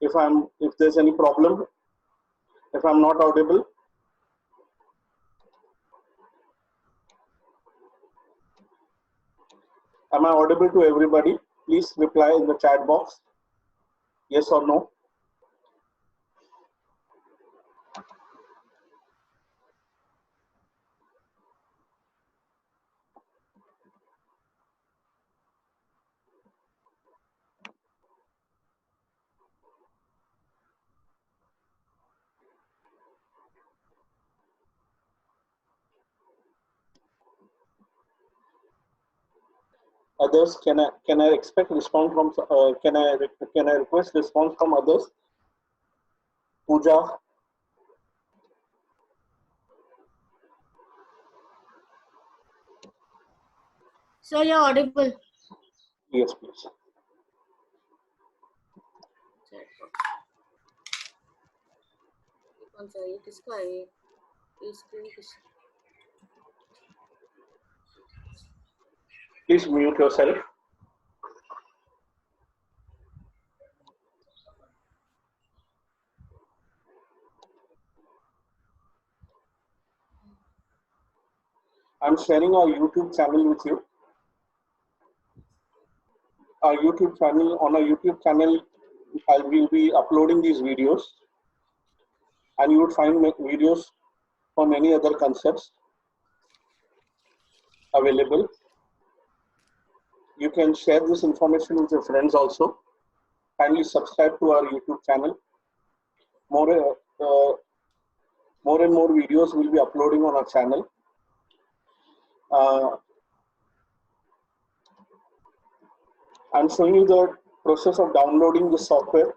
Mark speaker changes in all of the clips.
Speaker 1: if there's any problem, if I'm not audible. Am I audible to everybody? Please reply in the chat box, yes or no. Others, can I expect response from? Can I request response from others? Pooja.
Speaker 2: Sir, you're audible.
Speaker 1: Yes, please. Please mute yourself. I'm sharing our YouTube channel with you. Our YouTube channel, on our YouTube channel, I will be uploading these videos, and you would find videos for many other concepts available. You can share this information with your friends also. Kindly subscribe to our YouTube channel. More and more videos will be uploading on our channel. I'm showing you the process of downloading the software.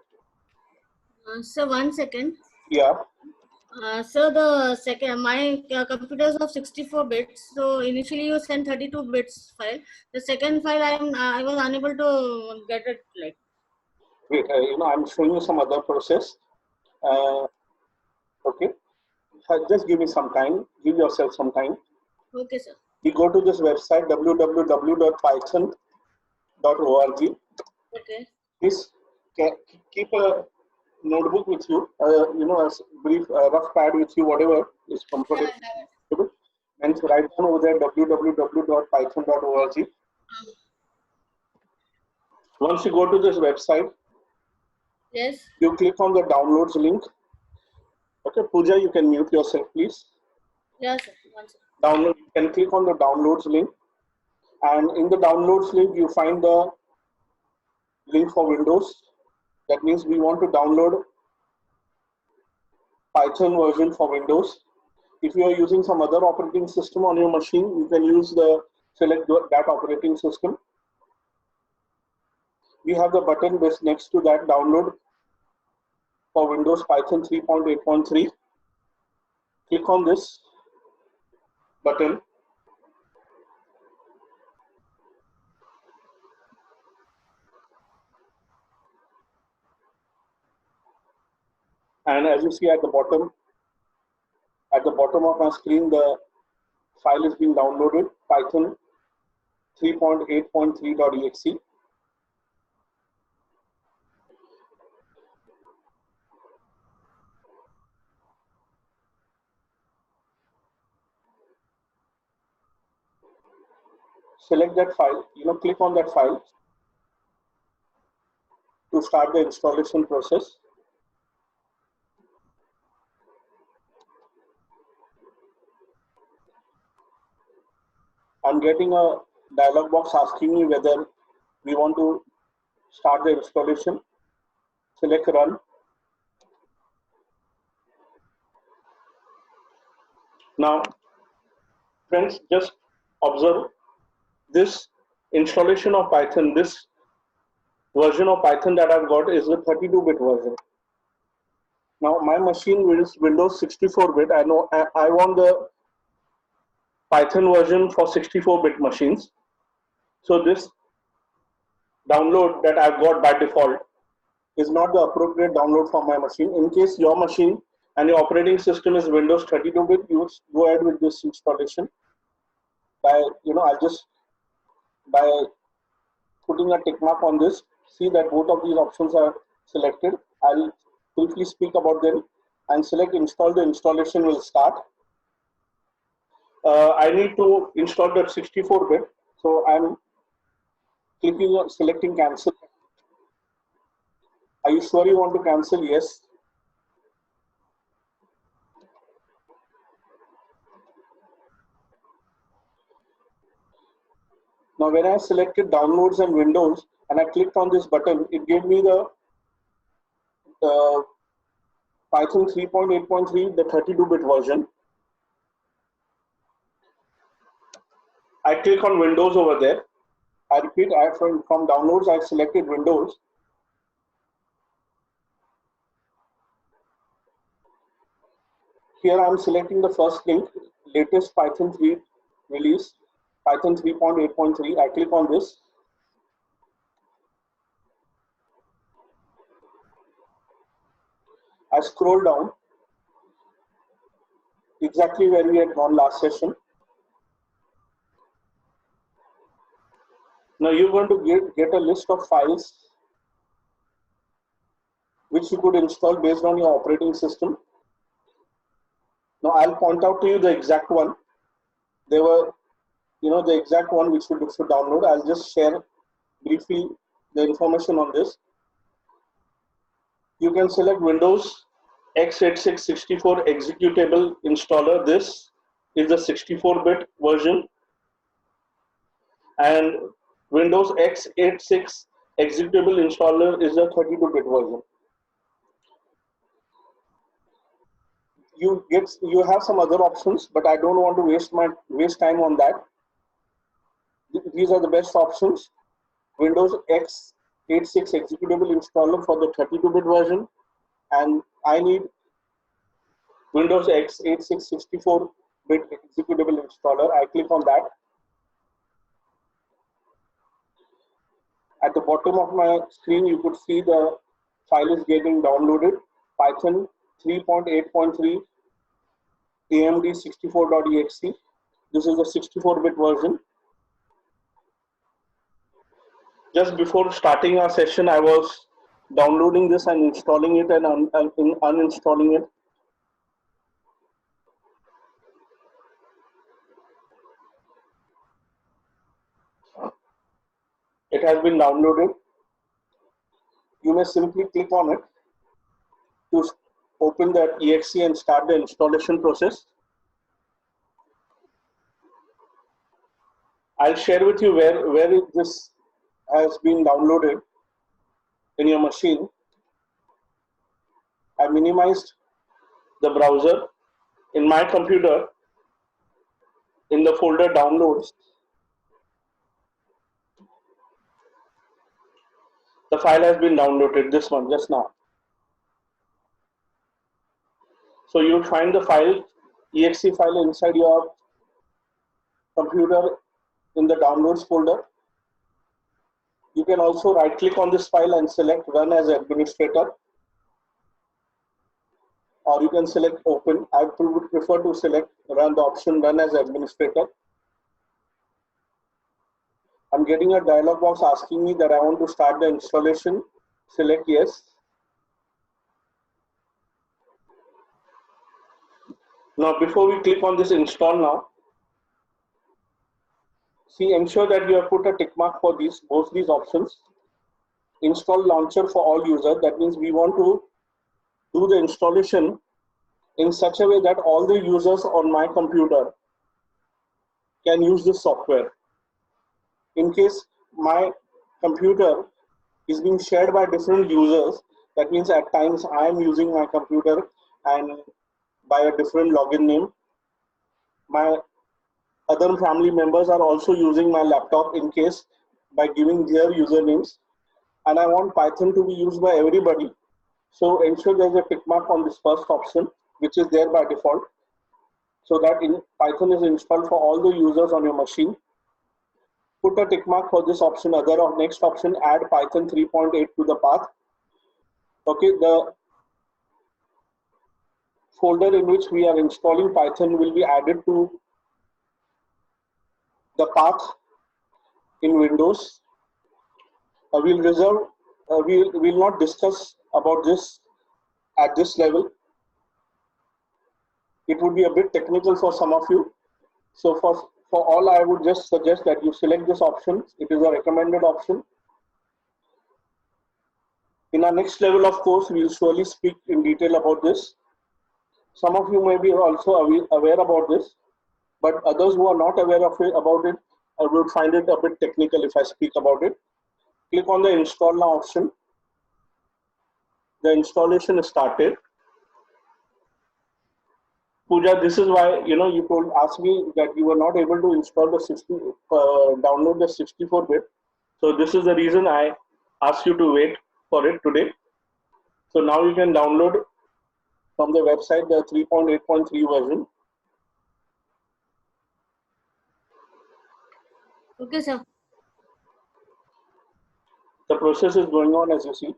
Speaker 2: Sir, 1 second.
Speaker 1: Yeah.
Speaker 2: Sir, the second, my computer is of 64 bits. So initially you sent 32 bits file. The second file I was unable to get it like.
Speaker 1: Wait, I'm showing you some other process. Okay. Just give me some time. Give yourself some time.
Speaker 2: Okay, sir.
Speaker 1: You go to this website www.python.org.
Speaker 2: Okay.
Speaker 1: Please keep a notebook with you. A brief rough pad with you, whatever is comfortable.
Speaker 2: Yeah,
Speaker 1: and write down over there www.python.org. Once you go to this website,
Speaker 2: yes,
Speaker 1: you click on the downloads link. Okay, Pooja, you can mute yourself, please.
Speaker 2: Yes, sir.
Speaker 1: Download. You can click on the downloads link, and in the downloads link, you find the link for Windows. That means we want to download Python version for Windows. If you are using some other operating system on your machine, you can select that operating system. We have the button next to that, download for Windows Python 3.8.3. Click on this button. And as you see at the bottom of my screen, the file is being downloaded, Python 3.8.3.exe. Select that file, click on that file to start the installation process. I'm getting a dialog box asking me whether we want to start the installation. Select run. Now, friends, just observe this installation of Python. This version of Python that I've got is the 32-bit version. Now, my machine is Windows 64-bit. I know I want the Python version for 64-bit machines. So this download that I've got by default is not the appropriate download for my machine. In case your machine and your operating system is Windows 32-bit, you would go ahead with this installation by, by putting a tick mark on this. See that both of these options are selected. I'll briefly speak about them and select install. The installation will start. I need to install that 64-bit, so I'm clicking on selecting cancel. Are you sure you want to cancel? Yes. Now, when I selected downloads and Windows and I clicked on this button, it gave me the Python 3.8.3, the 32-bit version. I click on Windows over there. I repeat, from downloads, I selected Windows. Here I'm selecting the first link, latest Python 3 release, Python 3.8.3. I click on this. I scroll down exactly where we had gone last session. Now you're going to get a list of files which you could install based on your operating system. Now I'll point out to you the exact one. There were, the exact one which you should download. I'll just share briefly the information on this. You can select Windows x86 64 executable installer. This is the 64-bit version, and Windows x86 executable installer is the 32-bit version. You have some other options, but I don't want to waste time on that. These are the best options. Windows x86 executable installer for the 32-bit version, and I need Windows x86 64-bit executable installer. I click on that. At the bottom of my screen, you could see the file is getting downloaded. Python 3.8.3 AMD64.exe. This is the 64-bit version. Just before starting our session, I was downloading this and installing it and uninstalling it. It has been downloaded. You may simply click on it to open that exe and start the installation process. I'll share with you where this has been downloaded in your machine. I minimized the browser. In my computer, in the folder downloads, the file has been downloaded, this one just now. So you find the file, exe file inside your computer in the downloads folder. You can also right click on this file and select run as administrator, or you can select open. I would prefer to select run the option run as administrator. I'm getting a dialog box asking me that I want to start the installation. Select yes. Now, before we click on this install now, ensure that you have put a tick mark for both these options. Install launcher for all users. That means we want to do the installation in such a way that all the users on my computer can use this software. In case my computer is being shared by different users, that means at times I am using my computer and by a different login name. My other family members are also using my laptop in case by giving their usernames, and I want Python to be used by everybody. So ensure there's a tick mark on this first option, which is there by default, so that Python is installed for all the users on your machine. Put a tick mark for this option. Next option, add Python 3.8 to the path. Okay, the folder in which we are installing Python will be added to the path in Windows. We will not discuss about this at this level. It would be a bit technical for some of you. So for all, I would just suggest that you select this option. It is a recommended option. In our next level of course, we will surely speak in detail about this. Some of you may be also aware about this, but others who are not aware of it, about it, I would find it a bit technical if I speak about it. Click on the install now option. The installation is started. Pooja, this is why you asked me that you were not able to install the download the 64-bit. So this is the reason I asked you to wait for it today. So now you can download from the website the 3.8.3 version.
Speaker 2: Okay, sir.
Speaker 1: The process is going on as you see.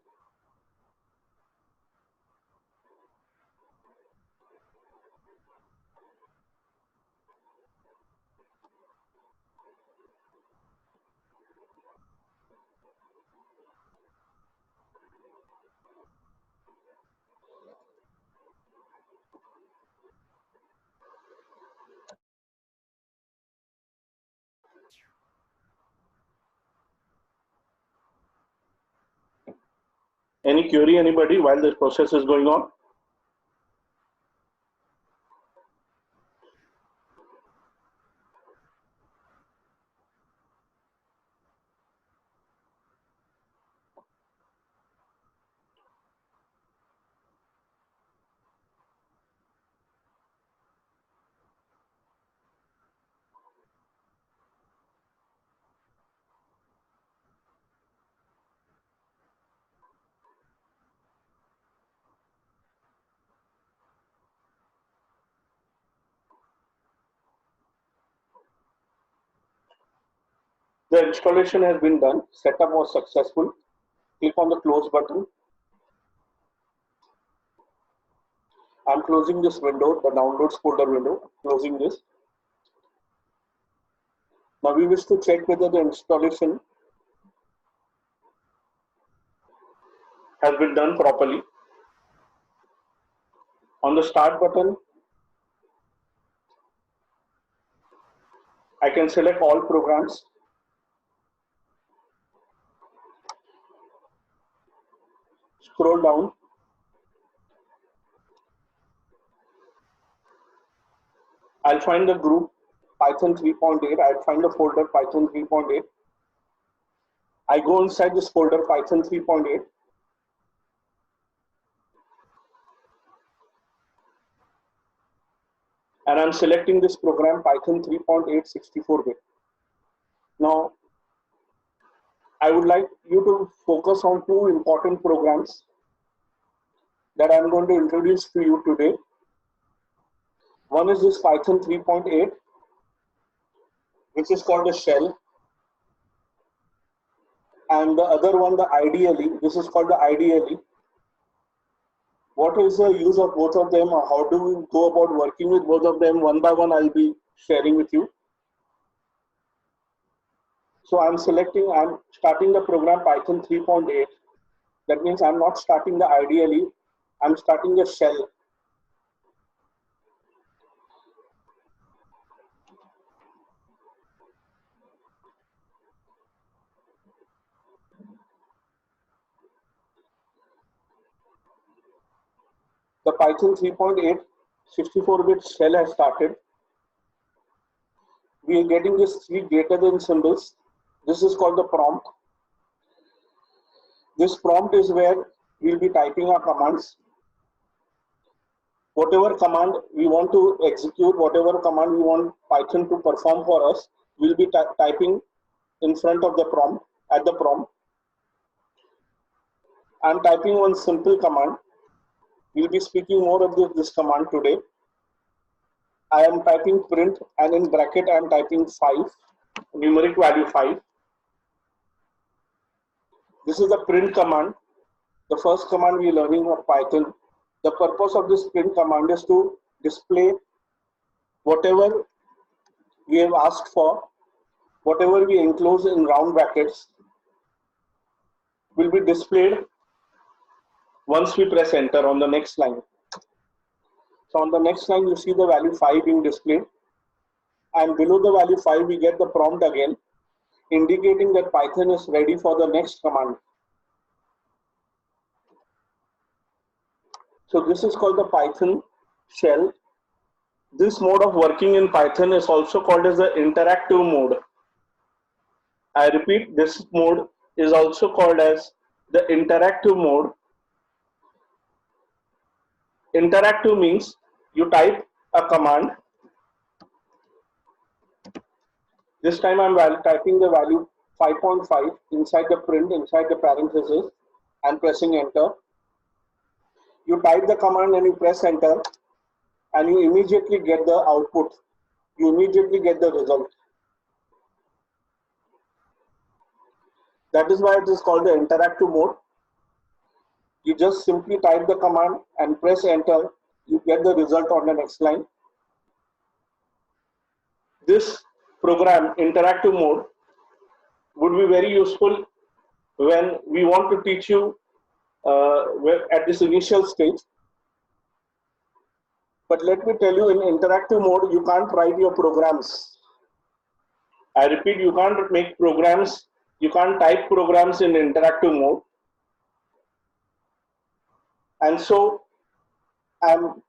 Speaker 1: Any query, anybody, while this process is going on? The installation has been done. Setup was successful. Click on the close button. I'm closing this window, the downloads folder window, closing this. Now we wish to check whether the installation has been done properly. On the start button, I can select all programs. Scroll down. I'll find the group Python 3.8. I'll find the folder Python 3.8. I go inside this folder Python 3.8. And I'm selecting this program Python 3.8 64-bit. Now, I would like you to focus on two important programs that I'm going to introduce to you today. One is this Python 3.8, which is called a shell. And the other one, the IDLE, this is called the IDLE. What is the use of both of them, or how do we go about working with both of them? One by one, I'll be sharing with you. So I'm starting the program Python 3.8. That means I'm not starting the IDLE, I'm starting the shell. The Python 3.8 64-bit shell has started. We are getting this three greater than symbols. This is called the prompt. This prompt is where we'll be typing our commands. Whatever command we want to execute, whatever command we want Python to perform for us, we'll be typing in front of the prompt, at the prompt. I'm typing one simple command. We'll be speaking more of this command today. I am typing print, and in bracket I am typing 5, numeric value 5. This is the print command, the first command we are learning of Python. The purpose of this print command is to display whatever we have asked for, whatever we enclose in round brackets will be displayed once we press enter on the next line. So on the next line, you see the value 5 being displayed, and below the value 5, we get the prompt again, indicating that Python is ready for the next command. So this is called the Python shell. This mode of working in Python is also called as the interactive mode. I repeat, this mode is also called as the interactive mode. Interactive means you type a command. This time I'm typing the value 5.5 inside the print, inside the parenthesis, and pressing enter. You type the command and you press enter, and you immediately get the output. You immediately get the result. That is why it is called the interactive mode. You just simply type the command and press enter. You get the result on the next line. This program, interactive mode, would be very useful when we want to teach you at this initial stage. But let me tell you, in interactive mode, you can't write your programs. I repeat, you can't make programs, you can't type programs in interactive mode. And so I'm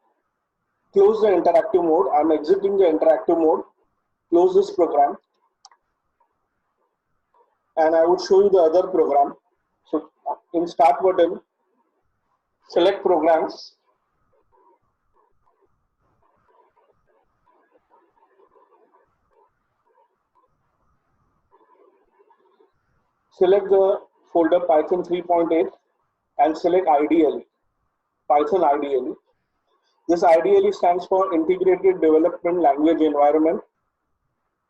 Speaker 1: close the interactive mode, I'm exiting the interactive mode, close this program, and I would show you the other program. So in start button, select programs. Select the folder Python 3.8 and select IDLE, Python IDLE. This IDLE stands for Integrated Development Language Environment.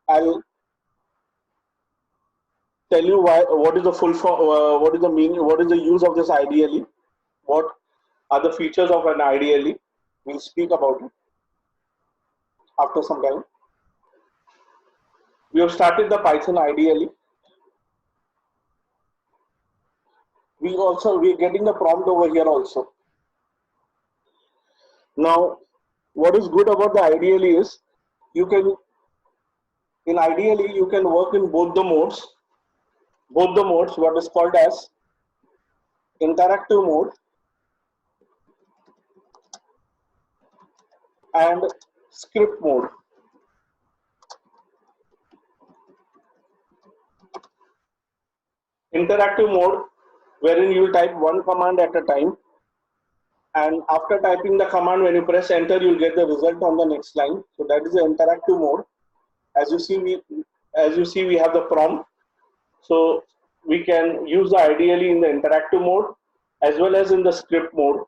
Speaker 1: I'll tell you what is the full form, what is the meaning, what is the use of this IDLE, what are the features of an IDLE. We'll speak about it after some time. We have started the Python IDLE. We're getting the prompt over here also. Now, what is good about the IDLE is in IDLE you can work in both the modes, what is called as interactive mode and script mode. Interactive mode, wherein you will type one command at a time, and after typing the command, when you press enter, you'll get the result on the next line. So that is the interactive mode. As you see, we have the prompt. So we can use the IDLE in the interactive mode as well as in the script mode.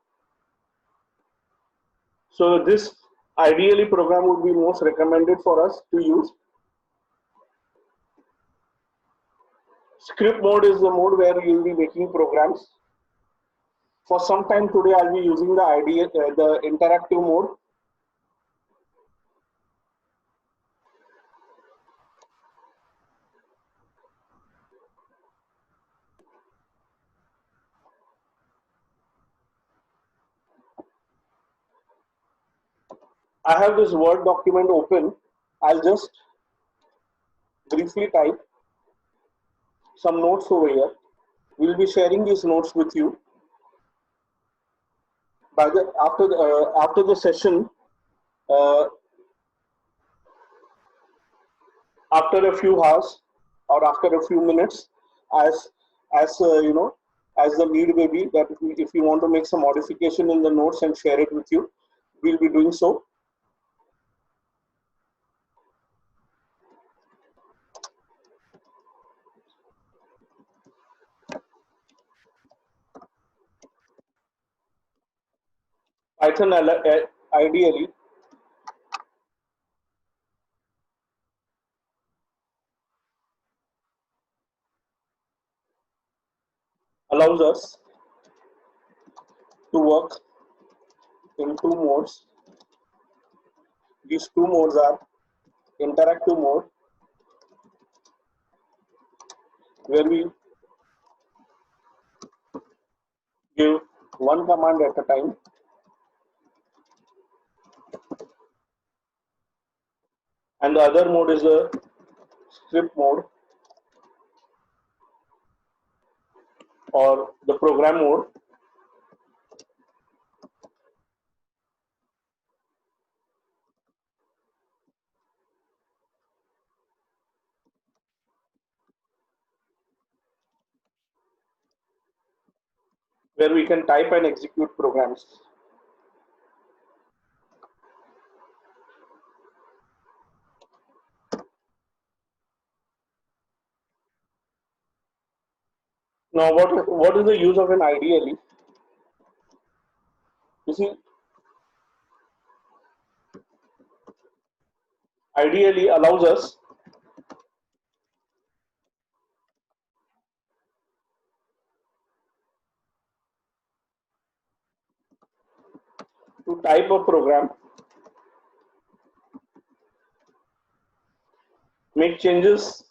Speaker 1: So this IDLE program would be most recommended for us to use. Script mode is the mode where you will be making programs. For some time today, I'll be using the interactive mode. I have this Word document open. I'll just briefly type some notes over here. We'll be sharing these notes with you. After the session, after a few hours or after a few minutes, as the need may be, that if you want to make some modification in the notes and share it with you, we'll be doing so. Python IDLE allows us to work in two modes. These two modes are interactive mode, where we give one command at a time. And the other mode is the script mode or the program mode. Where we can type and execute programs. Now, what is the use of an IDLE? You see, IDLE allows us to type a program, make changes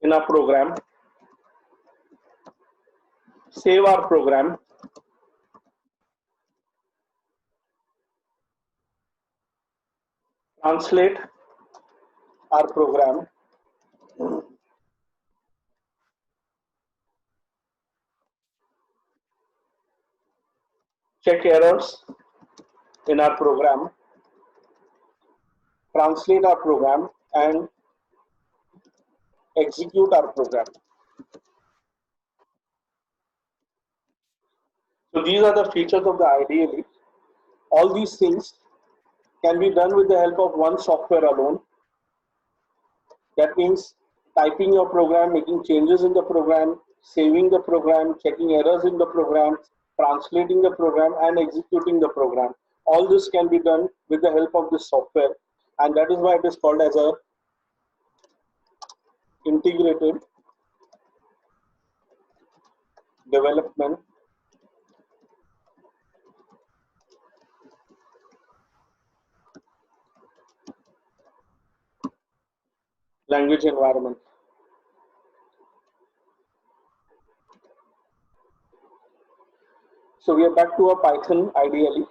Speaker 1: in our program, save our program, translate our program, check errors in our program, translate our program, and execute our program. So these are the features of the IDLE. All these things can be done with the help of one software alone. That means typing your program, making changes in the program, saving the program, checking errors in the program, translating the program, and executing the program. All this can be done with the help of this software, and that is why it is called as a integrated development language environment. So we are back to a Python IDLE.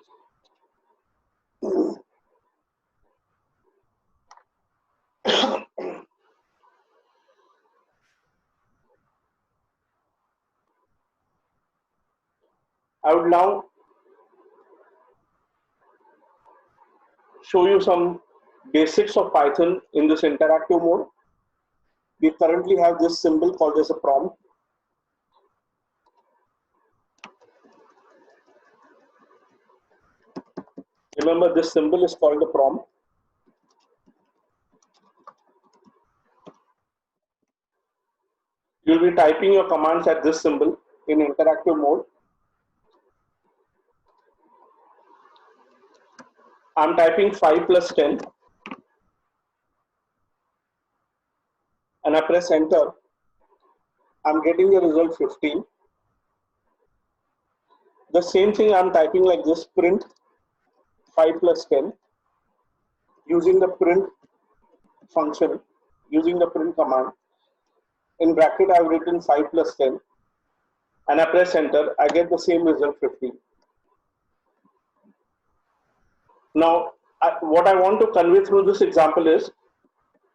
Speaker 1: I would now show you some basics of Python in this interactive mode. We currently have this symbol called as a prompt. Remember, this symbol is called a prompt. You'll be typing your commands at this symbol in interactive mode. I'm typing 5 plus 10 and I press enter. I'm getting the result 15. The same thing I'm typing like this, print 5 plus 10 using the print function, using the print command. In bracket I've written 5 plus 10 and I press enter. I get the same result 15. Now what I want to convey through this example is,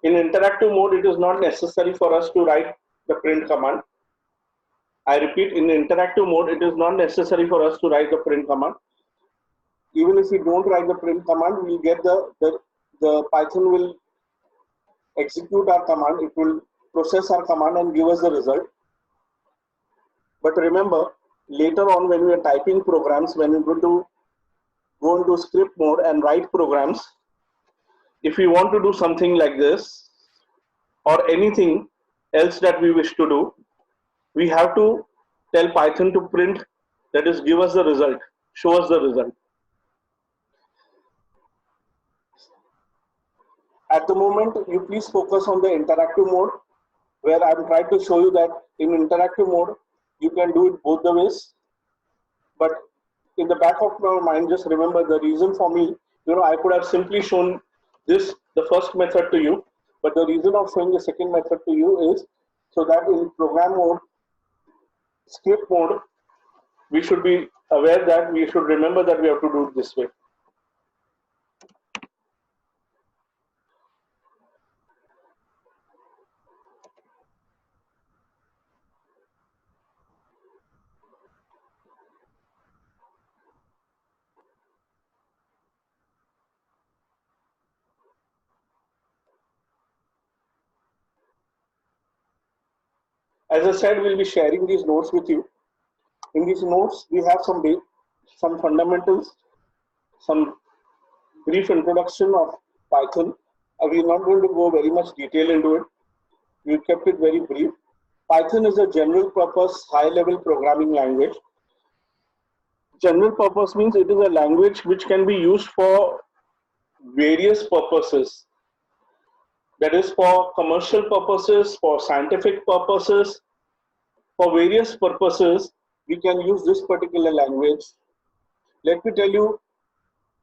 Speaker 1: in interactive mode it is not necessary for us to write the print command. I repeat, in interactive mode it is not necessary for us to write the print command. Even if we don't write the print command, we'll get the Python will execute our command, it will process our command and give us the result. But remember, later on when we are typing programs, when we're going to go into script mode and write programs, if we want to do something like this or anything else that we wish to do, we have to tell Python to print, that is, give us the result, show us the result. At the moment, you please focus on the interactive mode, where I'm trying to show you that in interactive mode, you can do it both the ways. But in the back of my mind, just remember the reason for me, I could have simply shown this, the first method to you, but the reason of showing the second method to you is so that in program mode, script mode, we should be aware that we should remember that we have to do it this way. As I said, we'll be sharing these notes with you. In these notes, we have some fundamentals, some brief introduction of Python. We're not going to go very much detail into it. We kept it very brief. Python is a general purpose, high level programming language. General purpose means it is a language which can be used for various purposes. That is for commercial purposes, for scientific purposes, for various purposes, we can use this particular language. Let me tell you,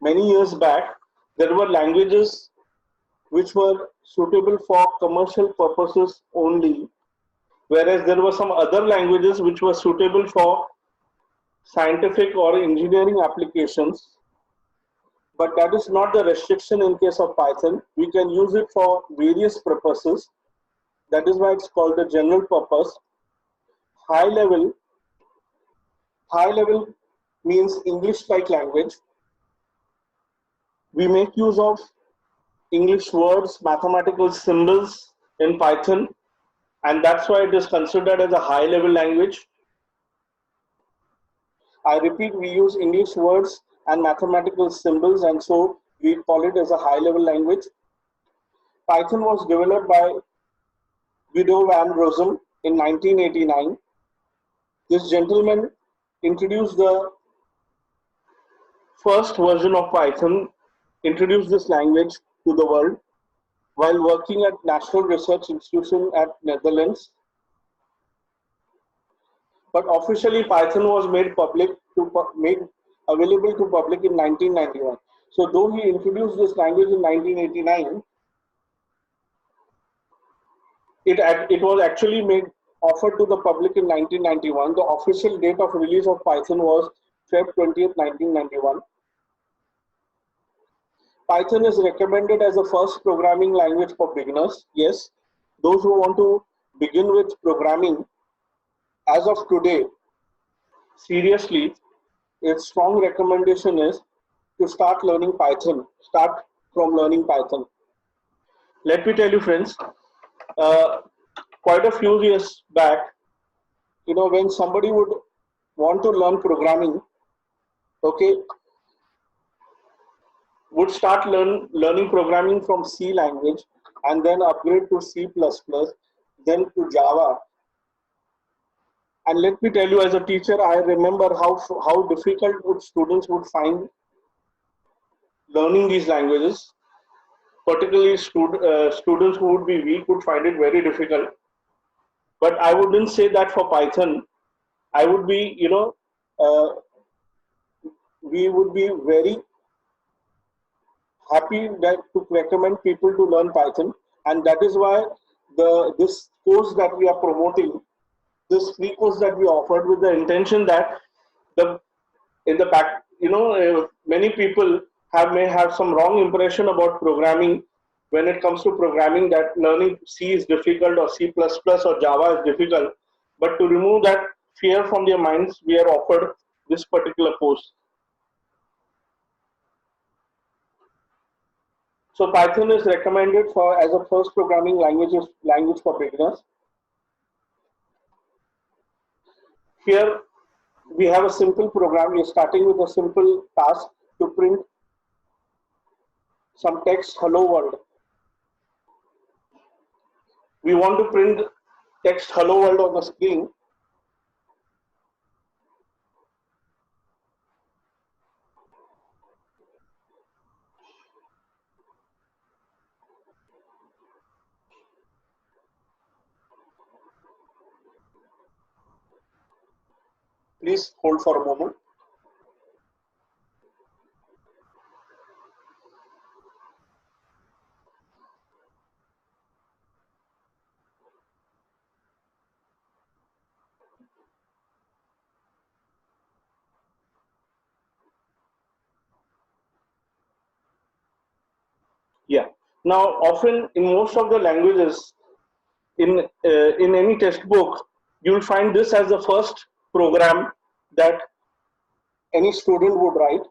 Speaker 1: many years back, there were languages which were suitable for commercial purposes only, whereas there were some other languages which were suitable for scientific or engineering applications. But that is not the restriction in case of Python. We can use it for various purposes. That is why it's called the general purpose. High level means English-like language. We make use of English words, mathematical symbols in Python, and that's why it is considered as a high-level language. I repeat, we use English words and mathematical symbols, and so we call it as a high-level language. Python was developed by Guido van Rossum in 1989. This gentleman introduced the first version of Python, introduced this language to the world while working at National Research Institution at Netherlands. But officially Python was made available to public in 1991. So though he introduced this language in 1989, it was actually offered to the public in 1991. The official date of release of Python was Feb 20th, 1991. Python is recommended as the first programming language for beginners. Yes, those who want to begin with programming as of today, seriously, its strong recommendation is to start learning Python. Start from learning Python. Let me tell you, friends, quite a few years back, when somebody would want to learn programming, okay, would start learning programming from C language and then upgrade to C++, then to Java. And let me tell you, as a teacher, I remember how difficult students would find learning these languages. Particularly students who would be weak would find it very difficult. But I wouldn't say that for Python. I would be, we would be very happy to recommend people to learn Python, and that is why this course that we are promoting, this free course that we offered, with the intention that in the back, many people may have some wrong impression about programming. When it comes to programming, that learning C is difficult or C++ or Java is difficult. But to remove that fear from their minds, we are offered this particular course. So Python is recommended as a first programming language for beginners. Here we have a simple program. We are starting with a simple task to print some text, hello world. We want to print text hello world on the screen. Please hold for a moment. Now, often in most of the languages, in any textbook, you will find this as the first program that any student would write.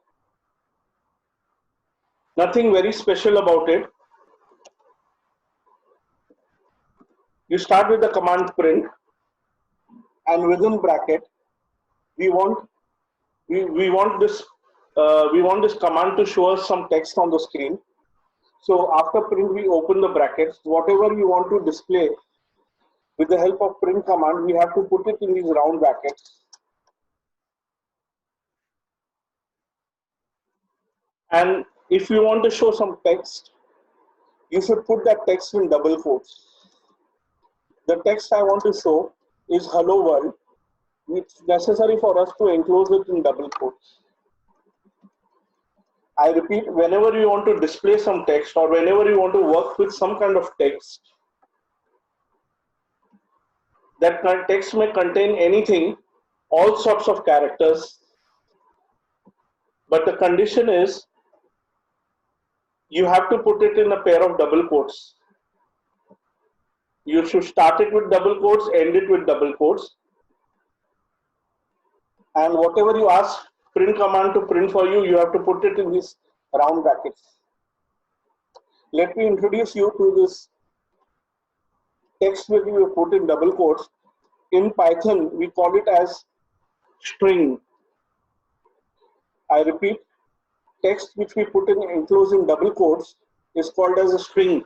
Speaker 1: Nothing very special about it. You start with the command print, and within bracket, we want we want this command to show us some text on the screen. So after print, we open the brackets. Whatever we want to display with the help of print command, we have to put it in these round brackets. And if you want to show some text, you should put that text in double quotes. The text I want to show is hello world. It's necessary for us to enclose it in double quotes. I repeat, whenever you want to display some text or whenever you want to work with some kind of text, that text may contain anything, all sorts of characters, but the condition is you have to put it in a pair of double quotes. You should start it with double quotes, end it with double quotes, and whatever you ask print command to print for you, you have to put it in these round brackets. Let me introduce you to this text which we put in double quotes. In Python, we call it as string. I repeat, text which we put in enclosed in double quotes is called as a string.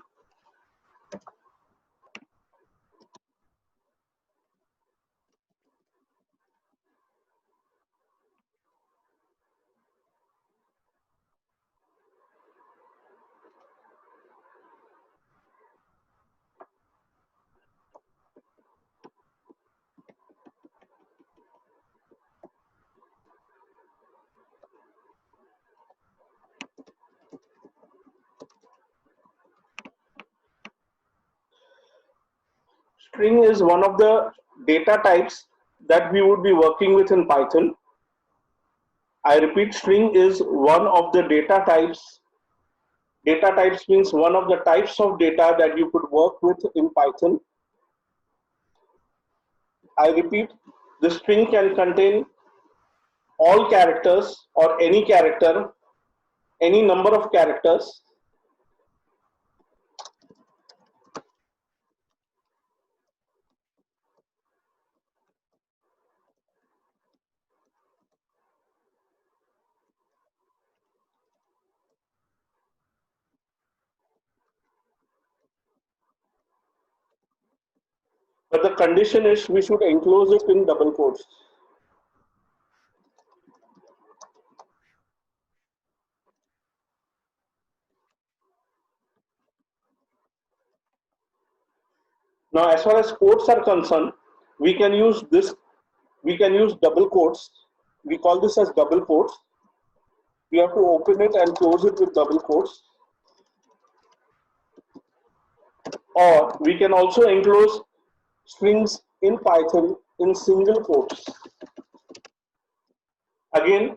Speaker 1: String is one of the data types that we would be working with in Python. I repeat, string is one of the data types. Data types means one of the types of data that you could work with in Python. I repeat, the string can contain all characters or any character, any number of characters. But the condition is we should enclose it in double quotes. Now, as far as quotes are concerned, we can use this. We can use double quotes. We call this as double quotes. We have to open it and close it with double quotes. Or we can also enclose strings in Python in single quotes. Again,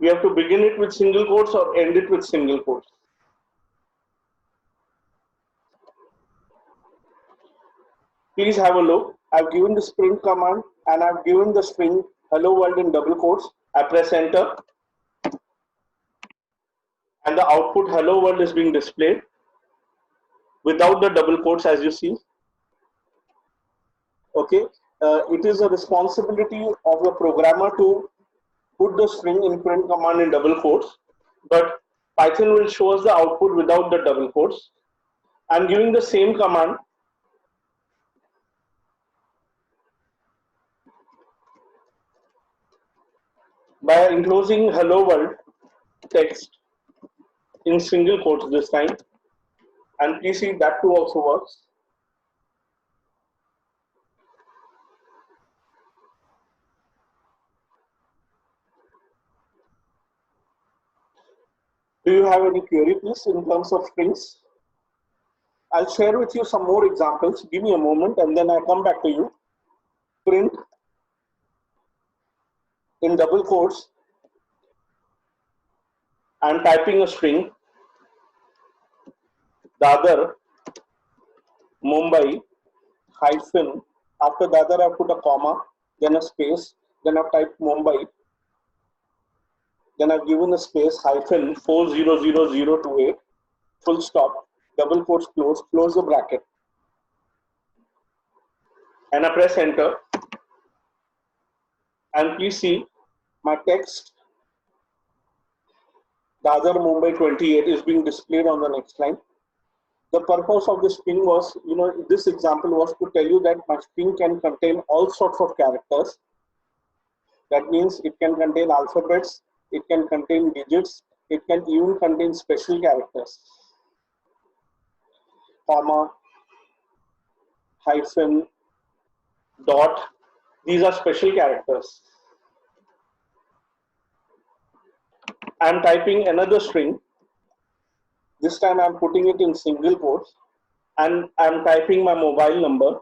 Speaker 1: we have to begin it with single quotes or end it with single quotes. Please have a look. I've given the print command and I've given the string hello world in double quotes. I press enter and the output hello world is being displayed without the double quotes, as you see. Okay, it is a responsibility of the programmer to put the string in print command in double quotes, but Python will show us the output without the double quotes. I'm giving the same command by enclosing hello world text in single quotes this time, and please see that too also works. Do you have any query, please, in terms of strings? I'll share with you some more examples. Give me a moment and then I'll come back to you. Print in double quotes and typing a string. Dadar, Mumbai, hyphen, after Dadar I've put a comma, then a space, then I've typed Mumbai, then I've given a space, hyphen 400028, full stop, double quotes close the bracket, and I press enter. And please see my text Dadar Mumbai 28 is being displayed on the next line. The purpose of this string was, this example was to tell you that my string can contain all sorts of characters. That means it can contain alphabets, it can contain digits, it can even contain special characters. Comma, hyphen, dot, these are special characters. I'm typing another string. This time I'm putting it in single quotes and I'm typing my mobile number.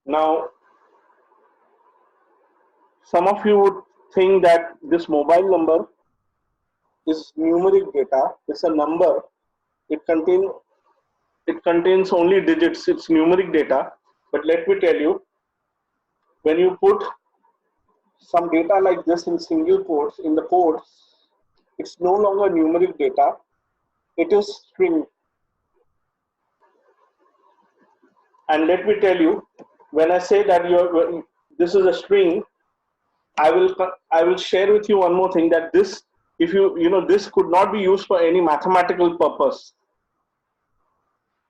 Speaker 1: Now, some of you would think that this mobile number is numeric data. It's a number. It contains only digits. It's numeric data. But let me tell you, when you put some data like this in single quotes in the quotes, it's no longer numeric data. It is string. And let me tell you, when I say that this is a string, I will share with you one more thing, that this, if this could not be used for any mathematical purpose.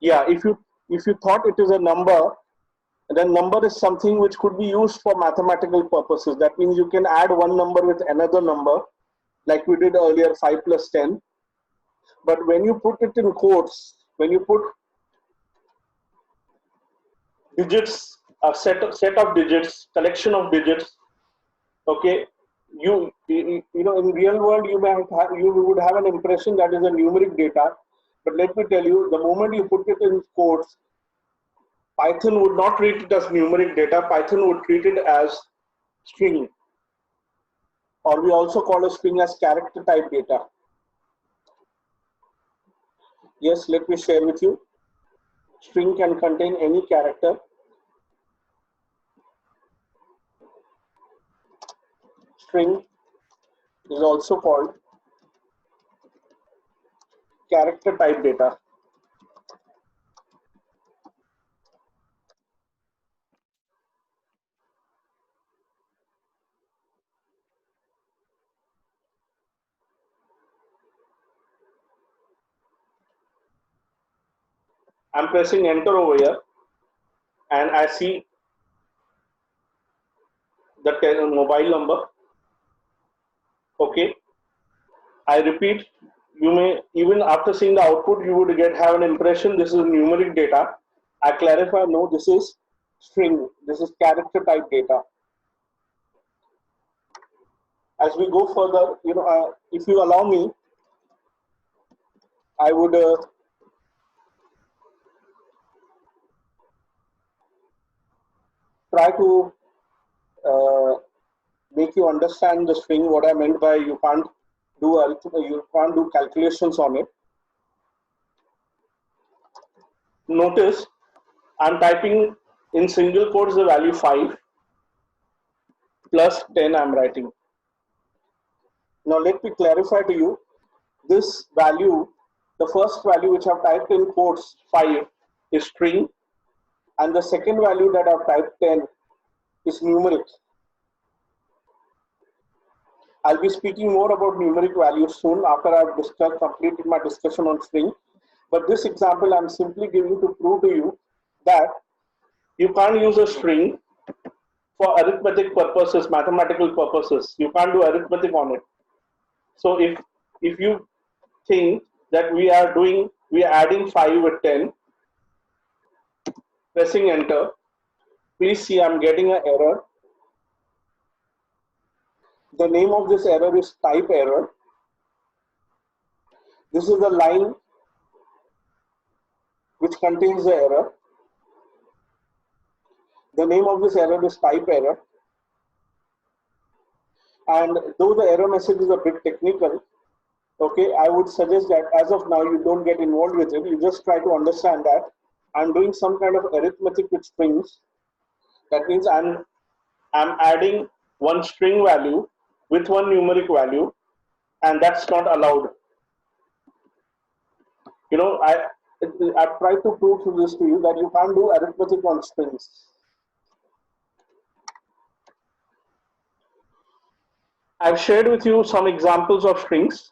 Speaker 1: Yeah, if you thought it is a number, then number is something which could be used for mathematical purposes. That means you can add one number with another number, like we did earlier, 5 plus 10. But when you put it in quotes, when you put digits, a set of digits, collection of digits, okay, you know, in real world you would have an impression that is a numeric data. But let me tell you, the moment you put it in quotes, Python would not treat it as numeric data. Python would treat it as string, or we also call a string as character type data. Yes, let me share with you. String can contain any character. String is also called character type data. I'm pressing enter over here and I see the mobile number. Okay. I repeat, you may, even after seeing the output, you would have an impression this is numeric data. I clarify, no, this is string. This is character type data. As we go further, if you allow me, I would try to make you understand the string. What I meant by you can't do calculations on it. Notice I'm typing in single quotes the value 5 plus 10 I'm writing. Now let me clarify to you, this value, the first value which I've typed in quotes 5 is string, and the second value that I've typed 10 is numeric. I'll be speaking more about numeric values soon after I've completed my discussion on string. But this example I'm simply giving to prove to you that you can't use a string for arithmetic purposes, mathematical purposes. You can't do arithmetic on it. So if you think that we are adding 5 with 10, pressing enter, please see I'm getting an error. The name of this error is type error. This is the line which contains the error. The name of this error is type error. And though the error message is a bit technical, okay, I would suggest that as of now, you don't get involved with it. You just try to understand that I'm doing some kind of arithmetic with strings. That means I'm adding one string value with one numeric value, and that's not allowed. You know, I've tried to prove to this to you that you can't do arithmetic on strings. I've shared with you some examples of strings.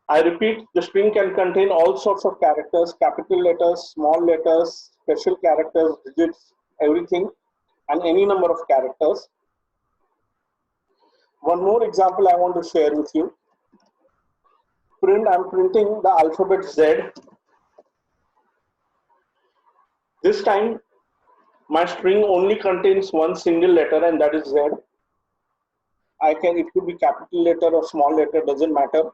Speaker 1: I repeat, the string can contain all sorts of characters, capital letters, small letters, special characters, digits, everything, and any number of characters. One more example I want to share with you. I'm printing the alphabet Z. This time, my string only contains one single letter, and that is Z. It could be capital letter or small letter, doesn't matter.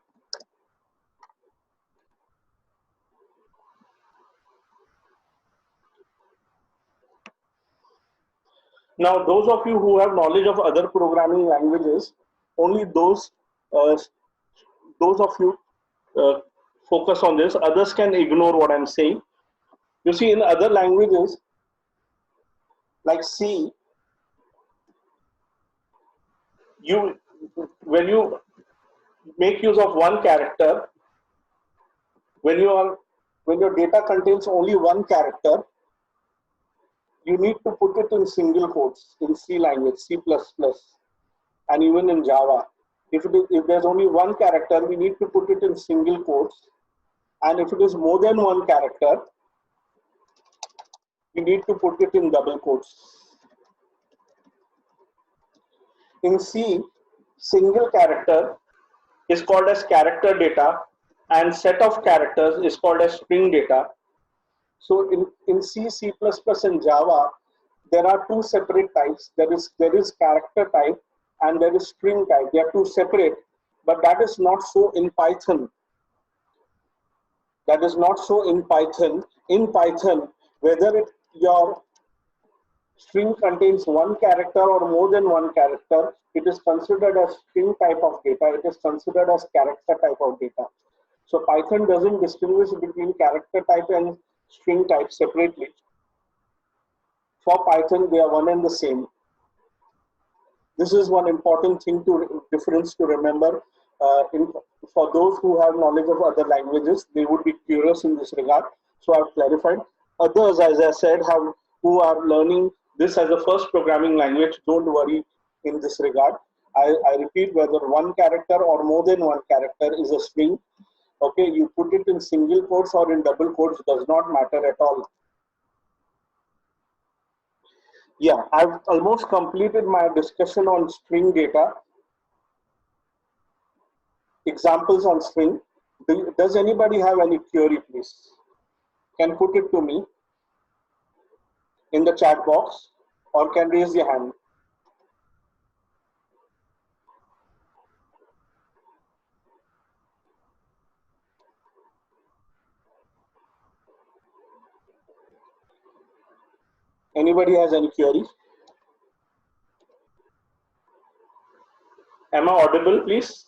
Speaker 1: Now, those of you who have knowledge of other programming languages, only those of you focus on this. Others can ignore what I'm saying. You see, in other languages like C, when you make use of one character, when your data contains only one character, you need to put it in single quotes in C language, C++, and even in Java. If there's only one character, we need to put it in single quotes. And if it is more than one character, we need to put it in double quotes. In C, single character is called as character data, and set of characters is called as string data. So in C, C++, and Java, there are two separate types. There is character type and there is string type. They are two separate, but that is not so in Python. That is not so in Python. In Python, whether your string contains one character or more than one character, it is considered as string type of data. It is considered as character type of data. So Python doesn't distinguish between character type and string type separately. For Python, they are one and the same. This is one important difference to remember. For those who have knowledge of other languages, they would be curious in this regard. So I've clarified. Others, as I said, who are learning this as a first programming language, don't worry in this regard. I repeat, whether one character or more than one character is a string, okay, you put it in single quotes or in double quotes, does not matter at all. Yeah, I've almost completed my discussion on string data. Examples on string. Does anybody have any query, please? Can put it to me in the chat box or can raise your hand. Anybody has any queries? Am I audible, please?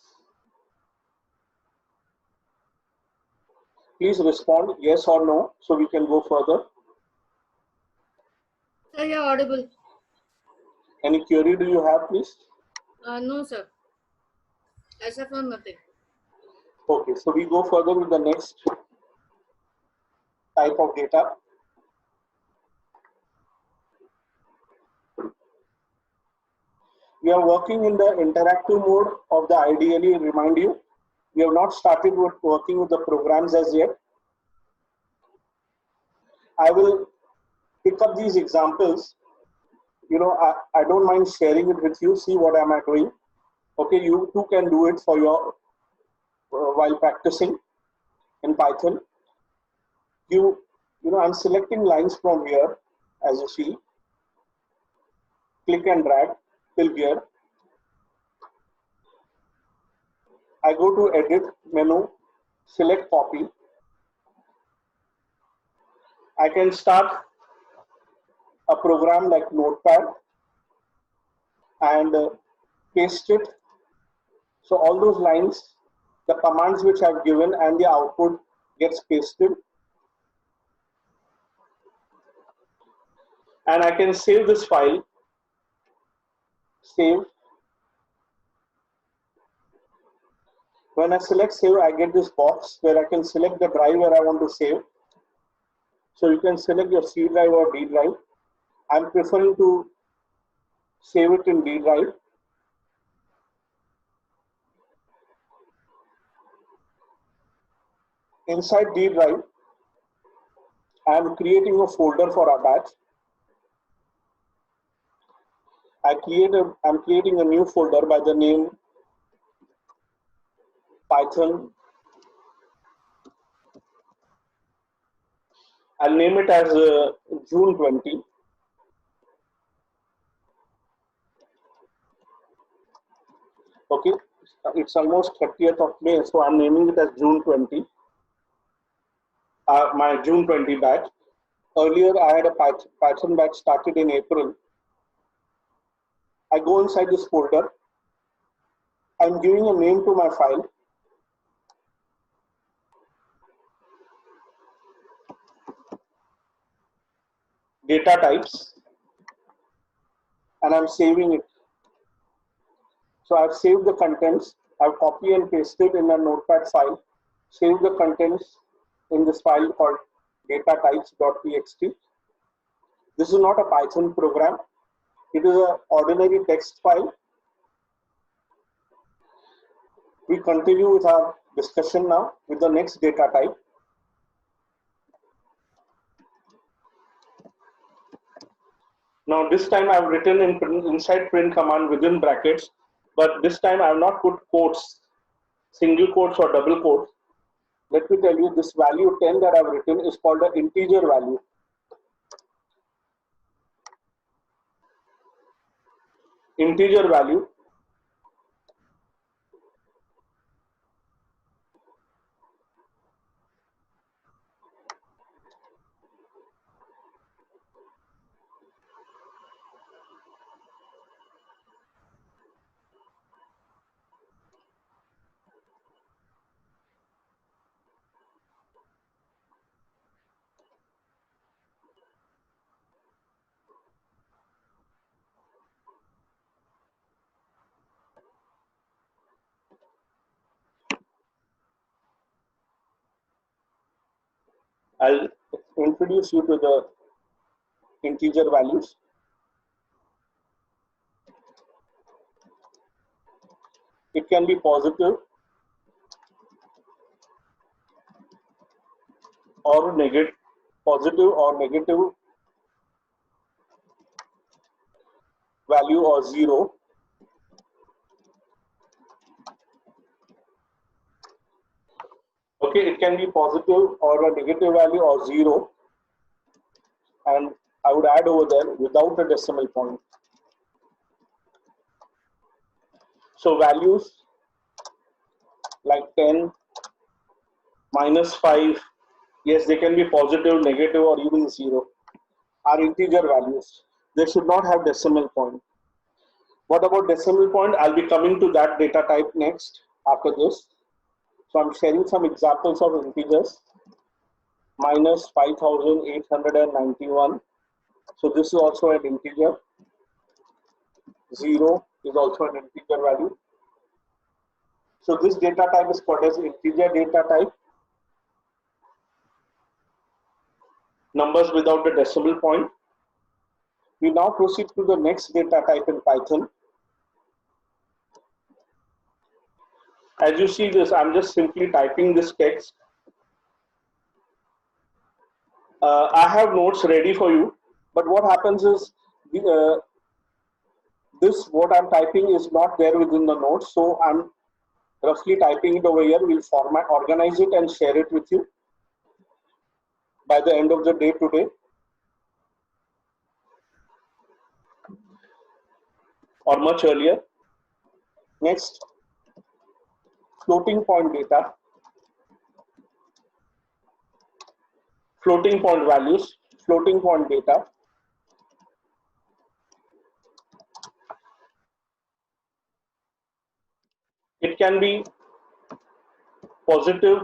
Speaker 1: Please respond yes or no so we can go further.
Speaker 2: Sir, you're audible.
Speaker 1: Any query do you have, please?
Speaker 2: No, sir. As of now, nothing.
Speaker 1: Okay, so we go further with the next type of data. We are working in the interactive mode of the IDLE. Remind you, we have not started with working with the programs as yet. I will pick up these examples. You know, I don't mind sharing it with you. See what am I doing. Okay, you too can do it for your while practicing in Python. You know, I'm selecting lines from here, as you see. Click and drag till here. I go to edit menu, select copy. I can start a program like Notepad. and paste it. So all those lines, the commands which I've given and the output gets pasted. And I can save this file, save. When I select save, I get this box where I can select the drive where I want to save. So you can select your C drive or D drive. I'm preferring to save it in D drive. Inside D drive, I'm creating a folder for Apache. I'm creating a new folder by the name Python. I'll name it as June 20. Okay, it's almost 30th of May, so I'm naming it as June 20. My June 20 batch. Earlier, I had a Python batch started in April. I go inside this folder. I'm giving a name to my file. Data types. And I'm saving it. So I've saved the contents. I've copied and pasted in a notepad file. Save the contents in this file called datatypes.txt. This is not a Python program. It is an ordinary text file. We continue with our discussion now with the next data type. Now this time I've written inside print command within brackets, but this time I have not put quotes, single quotes or double quotes. Let me tell you, this value 10 that I've written is called an integer value. Integer value. I'll introduce you to the integer values. It can be positive or negative, value or zero. Okay, it can be positive or a negative value or zero. And I would add over there without a decimal point. So values like 10, -5, yes, they can be positive, negative, or even zero, are integer values. They should not have decimal point. What about decimal point? I'll be coming to that data type next after this. So I'm sharing some examples of integers. -5,891. So this is also an integer. 0 is also an integer value. So this data type is called as integer data type. Numbers without the decimal point. We now proceed to the next data type in Python. As you see this, I'm just simply typing this text. I have notes ready for you, but what happens is this what I'm typing is not there within the notes, so I'm roughly typing it over here. We'll organize it and share it with you by the end of the day today. Or much earlier. Next, floating point data. Floating point values, floating point data. it can be positive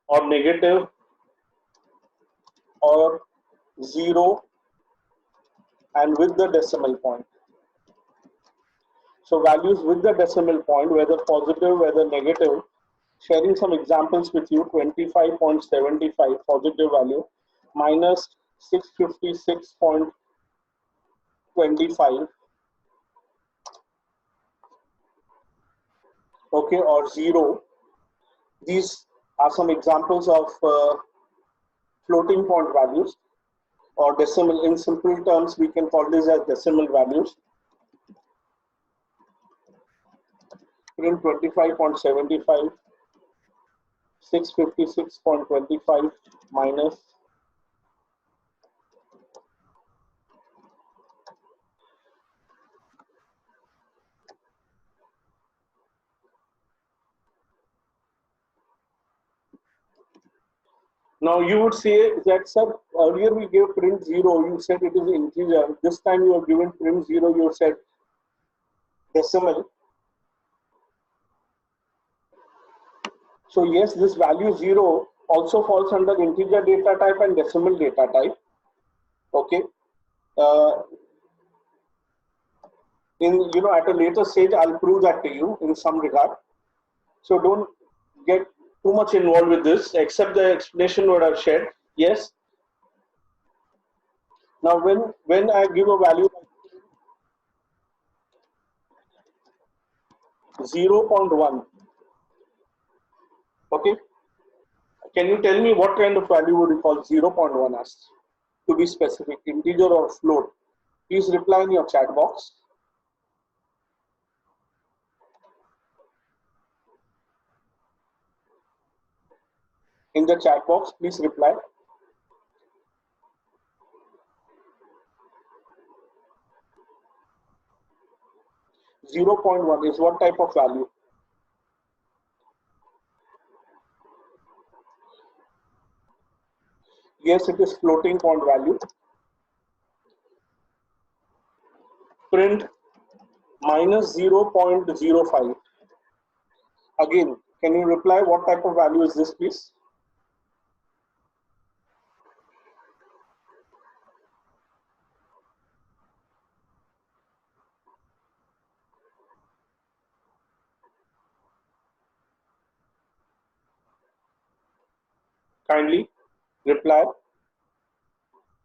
Speaker 1: or negative or 0 and with the decimal point. So values with the decimal point, whether positive, whether negative, sharing some examples with you. 25.75 positive value minus 656.25, okay, or 0. These are some examples of floating point values or decimal. In simple terms, we can call this as decimal values. Print 25.75, 656.25 minus now you would say that, sir, earlier we gave print 0, you said it is integer. This time you are given print 0, you said decimal. So yes, this value 0 also falls under integer data type and decimal data type. Okay. At a later stage, I'll prove that to you in some regard. So don't get too much involved with this, except the explanation what I've shared. Yes. Now, when I give a value 0.1, okay, can you tell me what kind of value would you call 0.1 as? To be specific, integer or float? Please reply in your chat box. In the chat box, please reply. Zero 0.1 is what type of value? Yes, it is floating point value. Print minus 0.05. Again, can you reply what type of value is this, please? Kindly reply.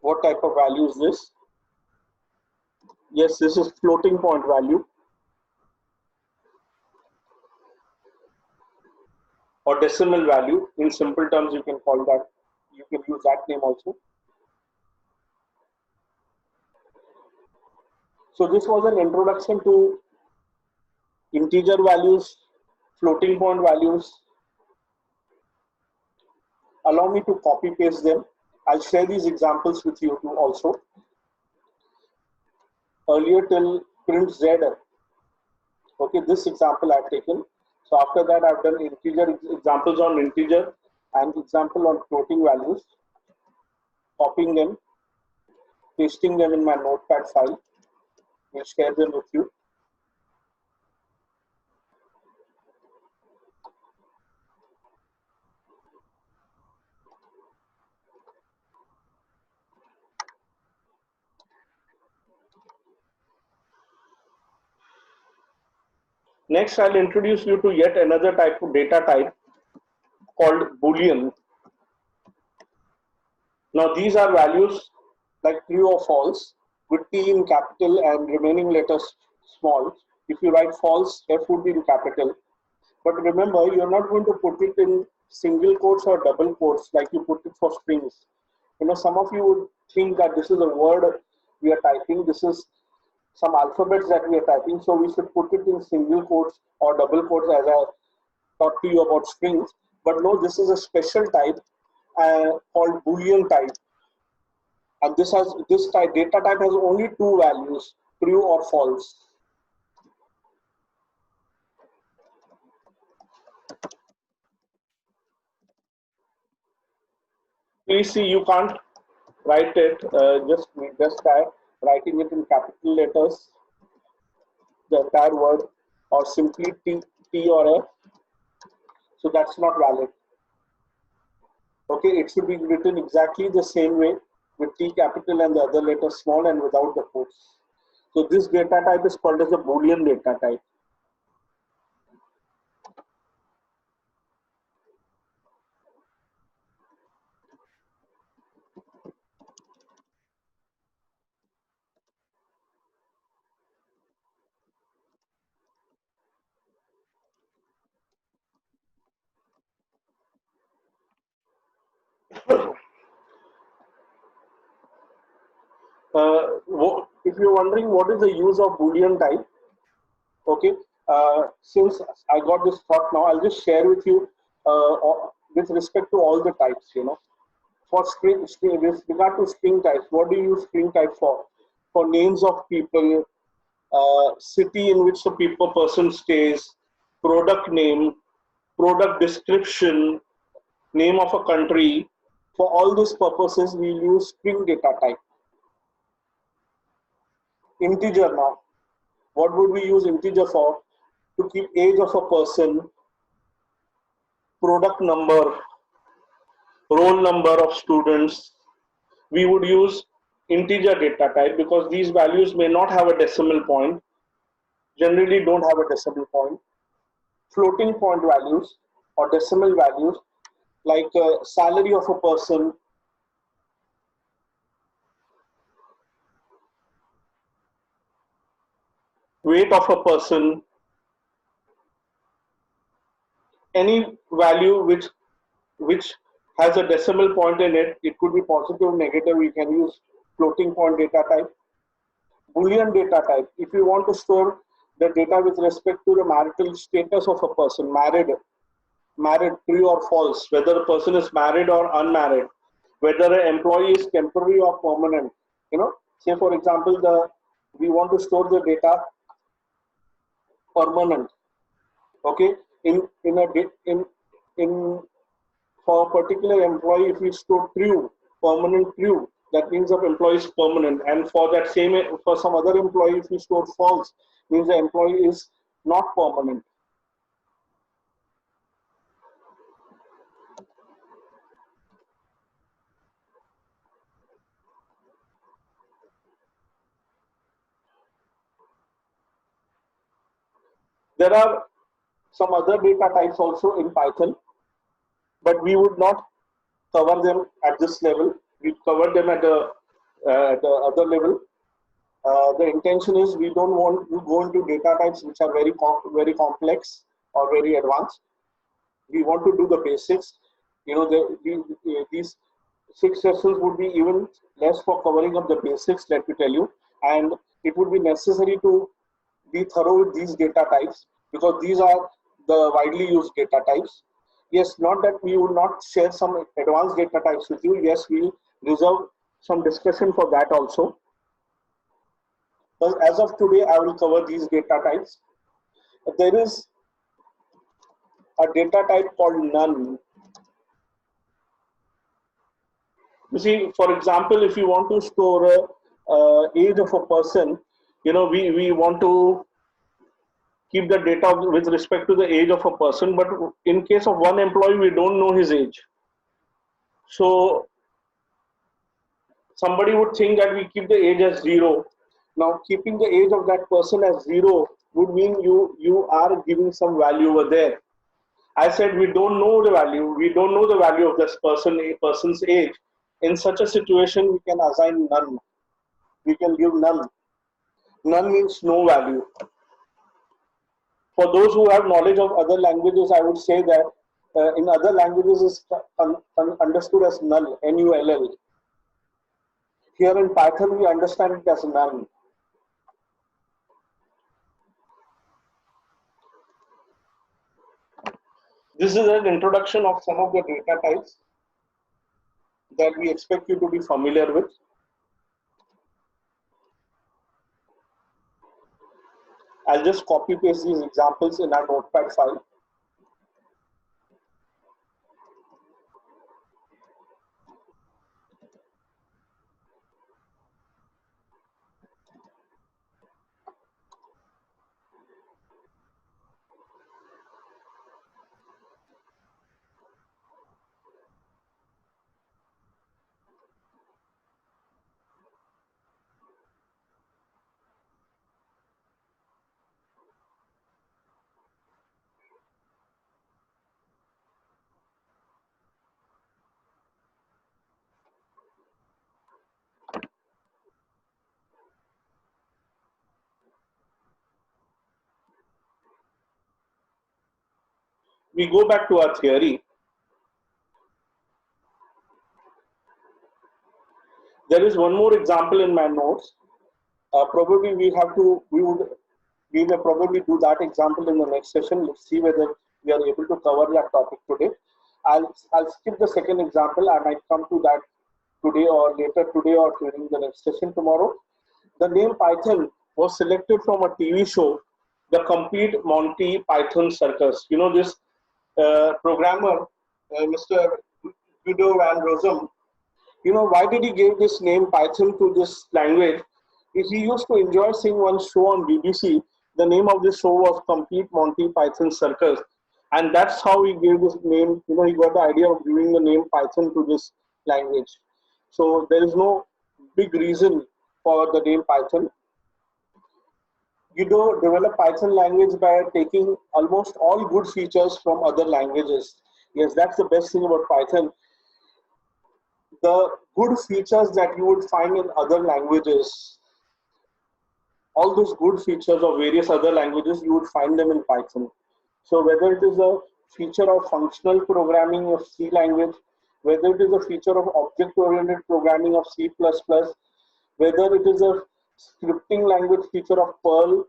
Speaker 1: What type of value is this? Yes, this is floating point value or decimal value. In simple terms, you can call that, you can use that name also. So this was an introduction to integer values, floating point values. Allow me to copy paste them. I'll share these examples with you too also. Earlier till print Z. Okay, this example I've taken. So after that, I've done integer examples on integer and example on floating values. Copying them, pasting them in my notepad file. We'll share them with you. Next, I'll introduce you to yet another type of data type called Boolean. Now, these are values like true or false with T in capital and remaining letters small. If you write false, F would be in capital. But remember, you're not going to put it in single quotes or double quotes like you put it for strings. Some of you would think that this is a word we are typing. This is some alphabets that we are typing, so we should put it in single quotes or double quotes as I taught to you about strings. But no, this is a special type called Boolean type, and this data type has only two values, true or false. Please see, you can't write it. Just try writing it in capital letters, the entire word. or simply T or F, so that's not valid. Okay, it should be written exactly the same way with T capital and the other letter small and without the quotes. So this data type is called as a Boolean data type. If you're wondering what is the use of Boolean type, okay, since I got this thought now, I'll just share with you with respect to all the types, For string, with regard to string types, what do you use string type for? For names of people, city in which the person stays, product name, product description, name of a country. For all these purposes, we use string data type. Integer now. What would we use integer for? To keep age of a person, product number, roll number of students. We would use integer data type because these values may not have a decimal point, generally don't have a decimal point. Floating point values or decimal values like salary of a person, weight of a person, any value which has a decimal point in it. It could be positive, negative. We can use floating point data type. Boolean data type. If you want to store the data with respect to the marital status of a person, married, true or false, whether a person is married or unmarried, whether an employee is temporary or permanent. Say for example, we want to store the data permanent. Okay, in for a particular employee, if we store true, permanent true, that means the employee is permanent. And for that same, for some other employee, if we store false, means the employee is not permanent. There are some other data types also in Python, but we would not cover them at this level. We cover them at the other level. The intention is we don't want to go into data types which are very complex or very advanced. We want to do the basics. These 6 sessions would be even less for covering up the basics, let me tell you. And it would be necessary to be thorough with these data types because these are the widely used data types. Yes, not that we will not share some advanced data types with you. Yes, we reserve some discussion for that also. But as of today, I will cover these data types. There is a data type called none. You see, for example, if you want to store age of a person, we want to keep the data with respect to the age of a person, but in case of one employee, we don't know his age. So somebody would think that we keep the age as 0. Now, keeping the age of that person as 0 would mean you are giving some value over there. I said we don't know the value. We don't know the value of this person's age. In such a situation, we can assign none. We can give none. None means no value. For those who have knowledge of other languages, I would say that in other languages is understood as null, N-U-L-L. Here in Python, we understand it as none. This is an introduction of some of the data types that we expect you to be familiar with. I'll just copy paste these examples in our notepad file. we go back to our theory. There is one more example in my notes. Probably we may probably do that example in the next session. Let's see whether we are able to cover that topic today. I'll skip the second example. I might come to that today or later today or during the next session tomorrow. The name Python was selected from a TV show, The Complete Monty Python Circus. You know this programmer, Mr. Guido van Rossum. You know, why did he give this name Python to this language? He used to enjoy seeing one show on BBC. The name of this show was Complete Monty Python Circus. And that's how he gave this name. You know, he got the idea of giving the name Python to this language. So there is no big reason for the name Python. Guido developed Python language by taking almost all good features from other languages. Yes, that's the best thing about Python. The good features that you would find in other languages, all those good features of various other languages, you would find them in Python. So whether it is a feature of functional programming of C language, whether it is a feature of object-oriented programming of C++, whether it is a scripting language feature of Perl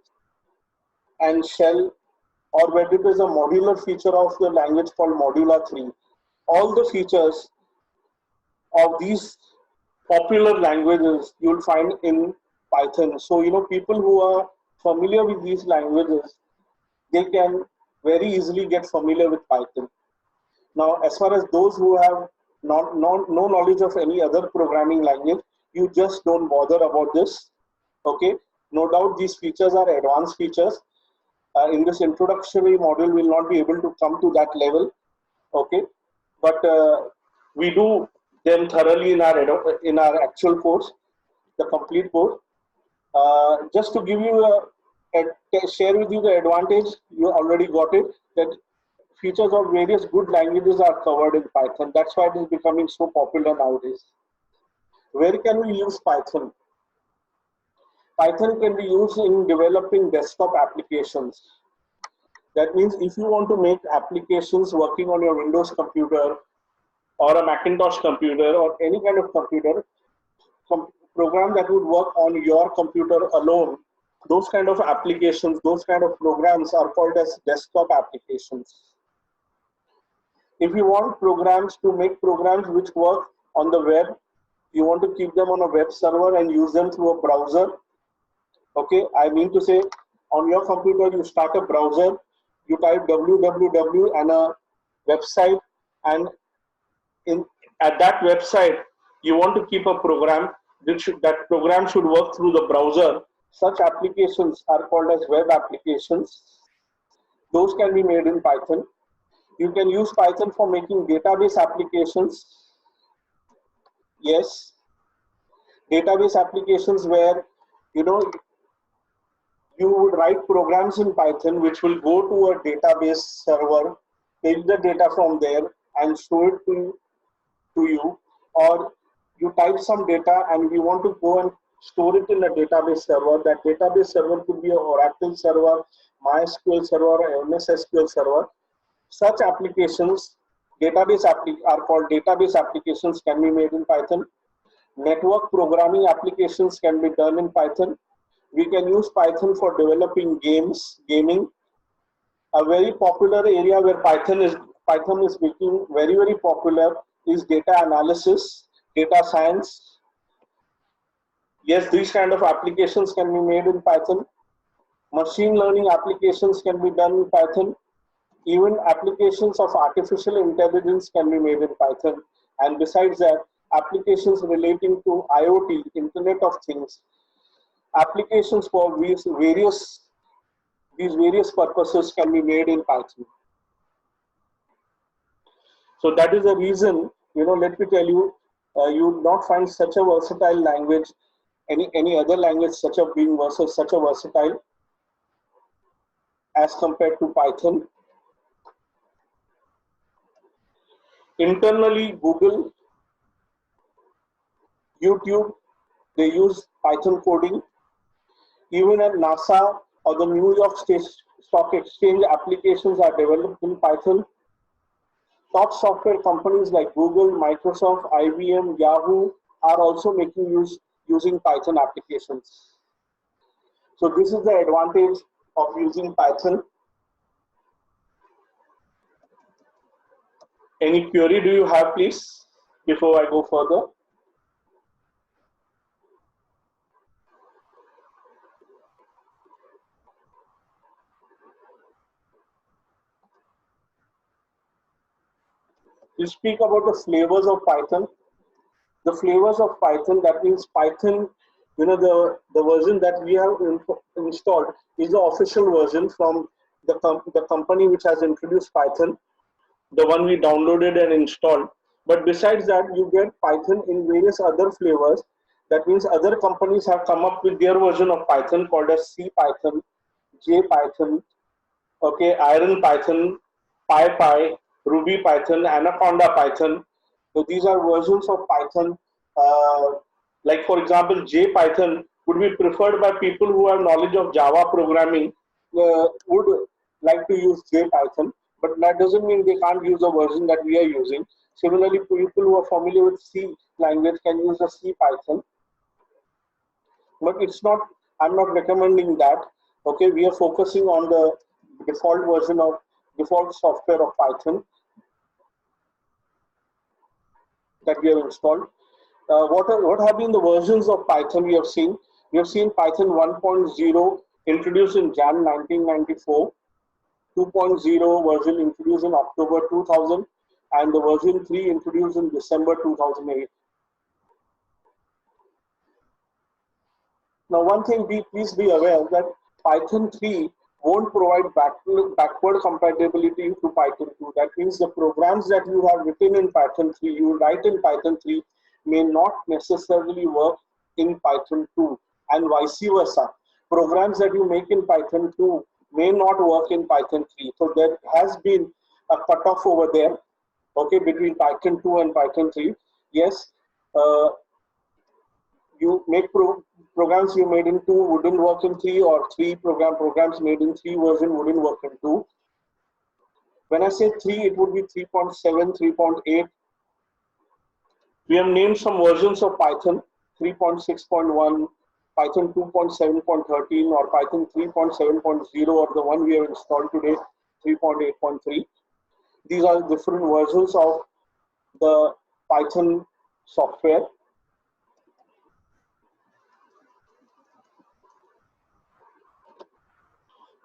Speaker 1: and Shell, or whether it is a modular feature of the language called Modula 3, all the features of these popular languages you'll find in Python. So, you know, people who are familiar with these languages, they can very easily get familiar with Python. Now, as far as those who have no knowledge of any other programming language, you just don't bother about this. Okay, no doubt these features are advanced features. In this introductory module, we'll not be able to come to that level. Okay, but we do them thoroughly in our actual course, the complete course. Just to give you share with you the advantage, you already got it, that features of various good languages are covered in Python. That's why it is becoming so popular nowadays. Where can we use Python? Python can be used in developing desktop applications. That means if you want to make applications working on your Windows computer or a Macintosh computer or any kind of computer, program that would work on your computer alone, those kind of applications, those kind of programs are called as desktop applications. If you want programs to make programs which work on the web, you want to keep them on a web server and use them through a browser. Okay, I mean to say, on your computer, you start a browser, you type www and a website, and at that website, you want to keep a program, that program should work through the browser. Such applications are called as web applications. Those can be made in Python. You can use Python for making database applications. Yes, database applications where, you know, you would write programs in Python which will go to a database server, take the data from there and show it to you, or you type some data and you want to go and store it in a database server. That database server could be an Oracle server, MySQL server, or MS SQL server. Such applications, are called database applications, can be made in Python. Network programming applications can be done in Python. We can use Python for developing gaming. A very popular area where Python is becoming very, very popular is data analysis, data science. Yes, these kind of applications can be made in Python. Machine learning applications can be done in Python. Even applications of artificial intelligence can be made in Python. And besides that, applications relating to IoT, Internet of Things, applications for these various purposes can be made in Python. So that is the reason, you know, let me tell you, you will not find such a versatile language, any other language such a versatile as compared to Python. Internally, Google, YouTube, they use Python coding. Even at NASA or the New York Stock Exchange, applications are developed in Python. top software companies like Google, Microsoft, IBM, Yahoo are also making using Python applications. So this is the advantage of using Python. Any query do you have, please, before I go further? You speak about the flavors of Python. The flavors of Python, that means Python, the version that we have installed is the official version from the company which has introduced Python, the one we downloaded and installed. But besides that, you get Python in various other flavors. That means other companies have come up with their version of Python called as C Python, J Python, okay, Iron Python, PyPy, Ruby Python, Anaconda Python. So these are versions of Python. Uh, like for example, J Python would be preferred by people who have knowledge of Java programming, would like to use J Python, but that doesn't mean they can't use the version that we are using. Similarly, people who are familiar with C language can use the C Python, but it's not, I'm not recommending that. Okay, we are focusing on the default version of default software of Python that we have installed. What have been the versions of Python we have seen? We have seen Python 1.0 introduced in Jan 1994, 2.0 version introduced in October 2000, and the version 3 introduced in December 2008. Now, one thing, please be aware that Python 3 won't provide backward compatibility to Python 2. That means the programs that you have written in Python 3, you write in Python 3 may not necessarily work in Python 2, and vice versa. Programs that you make in Python 2 may not work in Python 3. So there has been a cutoff over there, okay, between Python 2 and Python 3. Yes, you make programs you made in 2 wouldn't work in 3, or 3 programs made in 3 version wouldn't work in 2. When I say 3, it would be 3.7, 3.8. We have named some versions of Python: 3.6.1, Python 2.7.13, or Python 3.7.0, or the one we have installed today, 3.8.3. These are different versions of the Python software.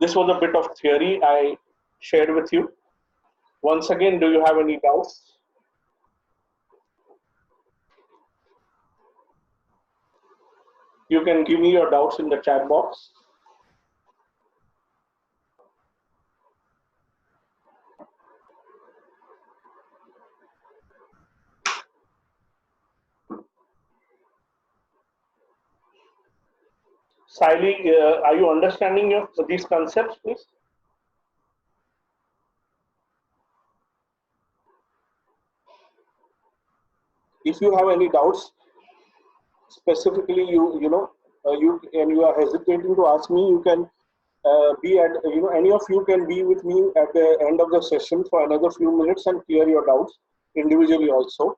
Speaker 1: This was a bit of theory I shared with you. Once again, do you have any doubts? You can give me your doubts in the chat box. Siley, are you understanding these concepts, please? If you have any doubts, specifically, you are hesitating to ask me, you can be at, any of you can be with me at the end of the session for another few minutes and clear your doubts individually also.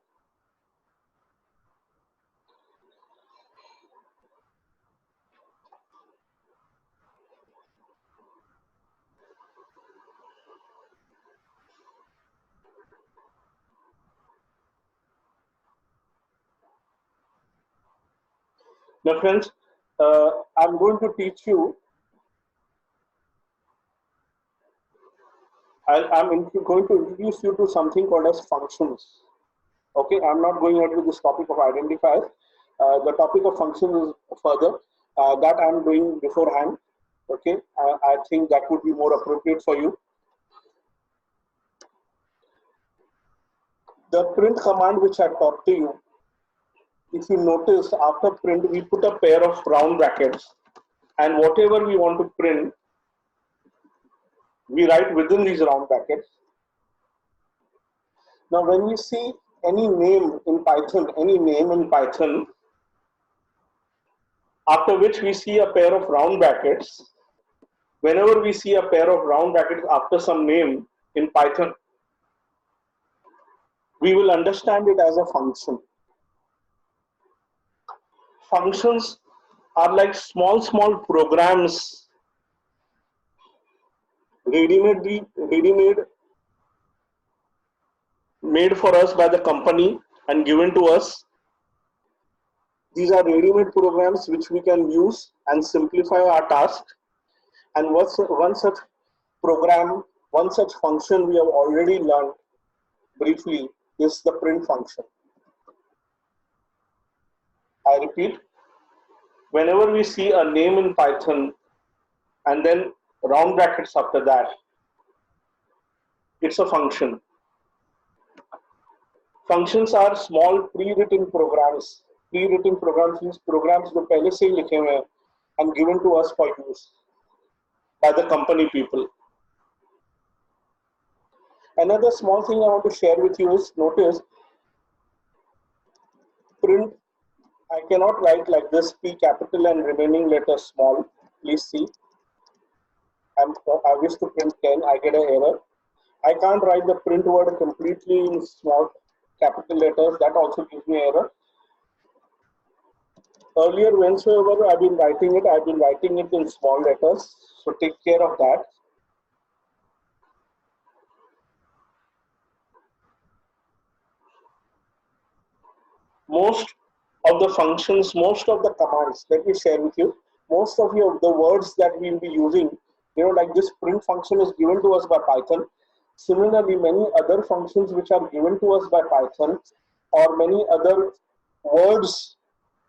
Speaker 1: Now, friends, I'm going to teach you. I'm going to introduce you to something called as functions. Okay, I'm not going ahead with this topic of identifiers. The topic of functions is further. That I'm doing beforehand. Okay, I think that would be more appropriate for you. The print command which I taught to you, if you notice, after print we put a pair of round brackets, and whatever we want to print, we write within these round brackets. Now, when we see any name in Python, after which we see a pair of round brackets, whenever we see a pair of round brackets after some name in Python, we will understand it as a function. Functions are like small programs ready-made made for us by the company and given to us. These are ready-made programs which we can use and simplify our task. And one such program, one such function we have already learned briefly is the print function. I repeat, whenever we see a name in Python and then round brackets after that, it's a function. Functions are small pre-written programs. Pre-written programs means programs जो पहले से ही लिखे हुए हैं and given to us for use by the company people. Another small thing I want to share with you is, notice print. I cannot write like this, P capital and remaining letters small. Please see. I wish to print 10, I get an error. I can't write the print word completely in small capital letters, that also gives me error. Earlier, whensoever I've been writing it in small letters, so take care of that. Most of the functions, most of the commands, let me share with you, most of the words that we'll be using, like this print function is given to us by Python. Similarly, many other functions which are given to us by Python, or many other words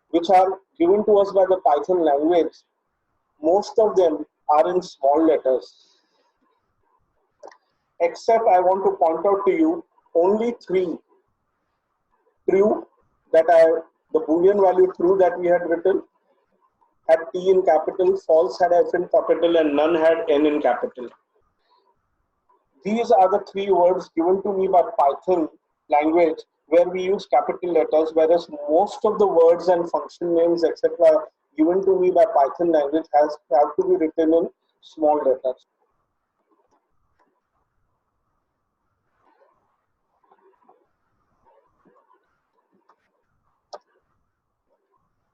Speaker 1: which are given to us by the Python language, most of them are in small letters. Except I want to point out to you only three: true, that the Boolean value true that we had written had T in capital, false had F in capital, and none had N in capital. These are the three words given to me by Python language where we use capital letters, whereas most of the words and function names, etc., given to me by Python language have to be written in small letters.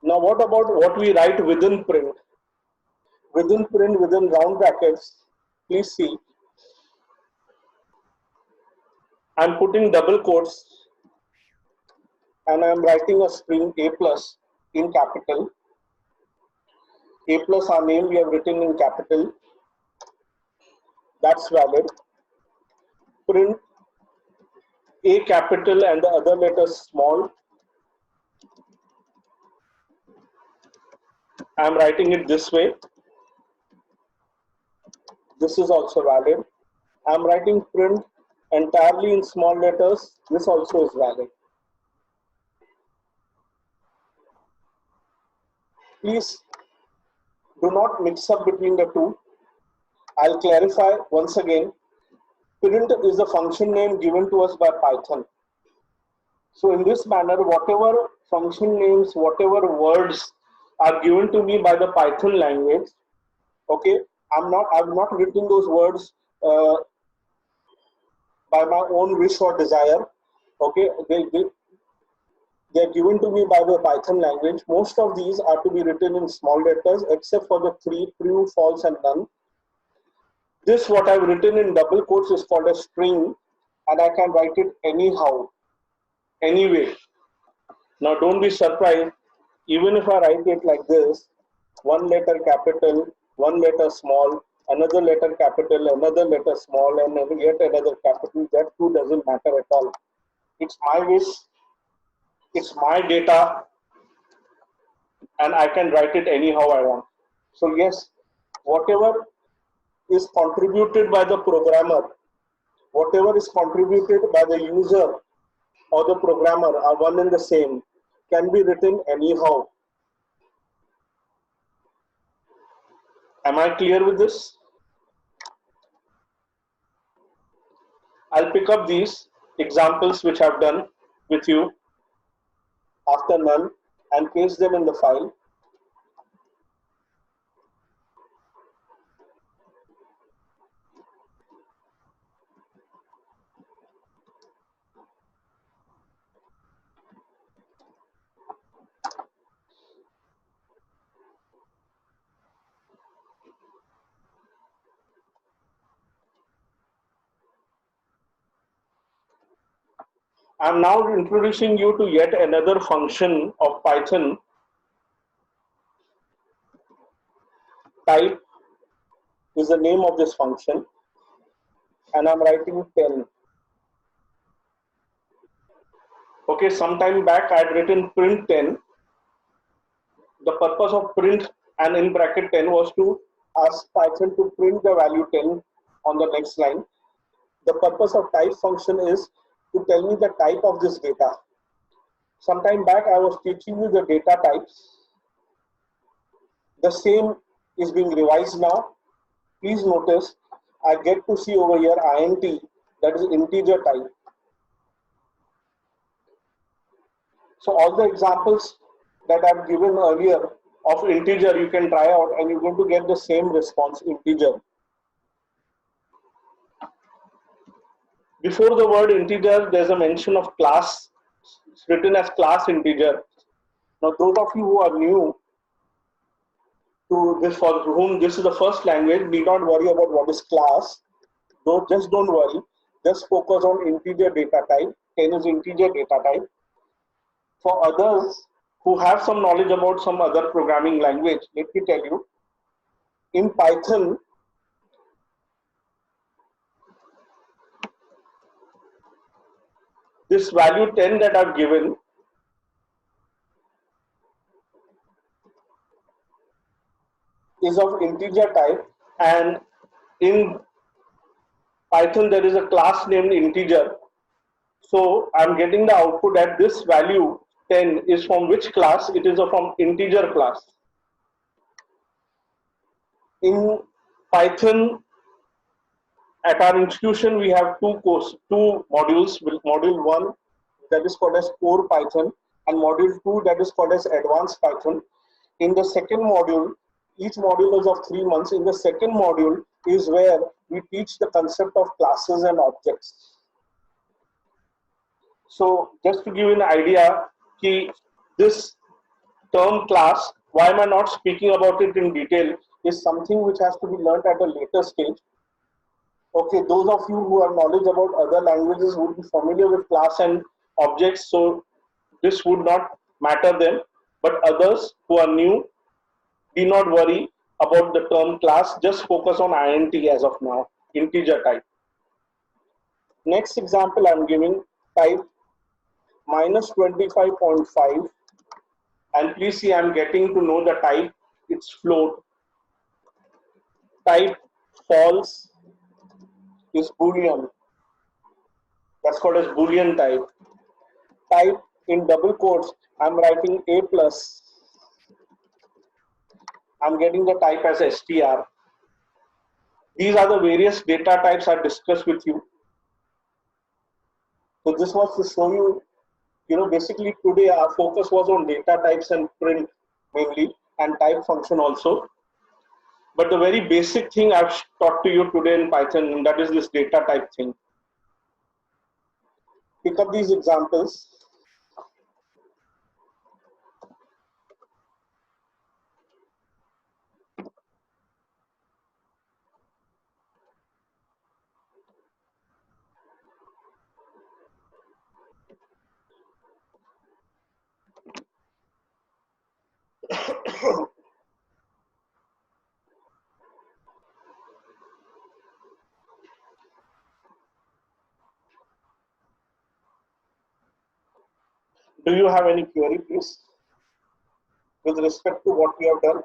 Speaker 1: Now, what about what we write within print? Within print, within round brackets, please see, I'm putting double quotes and I'm writing a string A plus in capital. A plus, our name, we have written in capital. That's valid. Print A capital and the other letters small. I'm writing it this way. This is also valid. I'm writing print entirely in small letters. This also is valid. Please do not mix up between the two. I'll clarify once again. Print is a function name given to us by Python. So in this manner, whatever function names, whatever words are given to me by the Python language, okay, I've not written those words by my own wish or desire. Okay, they're given to me by the Python language. Most of these are to be written in small letters, except for the three: true, false, and none. This, what I've written in double quotes, is called a string, and I can write it anyhow, anyway. Now, don't be surprised, even if I write it like this: one letter capital, one letter small, another letter capital, another letter small, and then yet another capital. That too doesn't matter at all. It's my wish, it's my data, and I can write it anyhow I want. So yes, whatever is contributed by the programmer, whatever is contributed by the user or the programmer are one and the same, can be written anyhow. Am I clear with this? I'll pick up these examples which I've done with you after none and paste them in the file. I'm now introducing you to yet another function of Python. Type is the name of this function, and I'm writing 10. Okay, sometime back I had written print 10. The purpose of print and in bracket 10 was to ask Python to print the value 10 on the next line. The purpose of type function is to tell me the type of this data. Sometime back I was teaching you the data types. The same is being revised now. Please notice I get to see over here int, that is integer type. So all the examples that I've given earlier of integer you can try out and you're going to get the same response, integer. Before the word integer, there's a mention of class. It's written as class integer. Now those of you who are new to this, for whom this is the first language, need not worry about what is class. Just don't worry. Just focus on integer data type. 10 is integer data type. For others who have some knowledge about some other programming language, let me tell you, in Python, this value 10 that I've given is of integer type, and in Python there is a class named integer. So I'm getting the output that this value 10 is from which class? It is from integer class. In Python, at our institution, we have two modules. Module 1 that is called as core Python, and module 2 that is called as advanced Python. In the second module, each module is of 3 months. In the second module is where we teach the concept of classes and objects. So just to give you an idea, this term class, why am I not speaking about it in detail, is something which has to be learned at a later stage. Okay, those of you who have knowledge about other languages would be familiar with class and objects, so this would not matter them. But others who are new, do not worry about the term class, just focus on int as of now, integer type. Next example I'm giving, type minus 25.5, and please see I'm getting to know the type, it's float. Type false is boolean, that's called as boolean type. Type in double quotes, I'm writing a plus, I'm getting the type as str. These are the various data types I discussed with you. So this was to show you, basically today our focus was on data types and print mainly, and type function also. But the very basic thing I've taught to you today in Python, and that is this data type thing. Pick up these examples. Do you have any query, please, with respect to what we have done?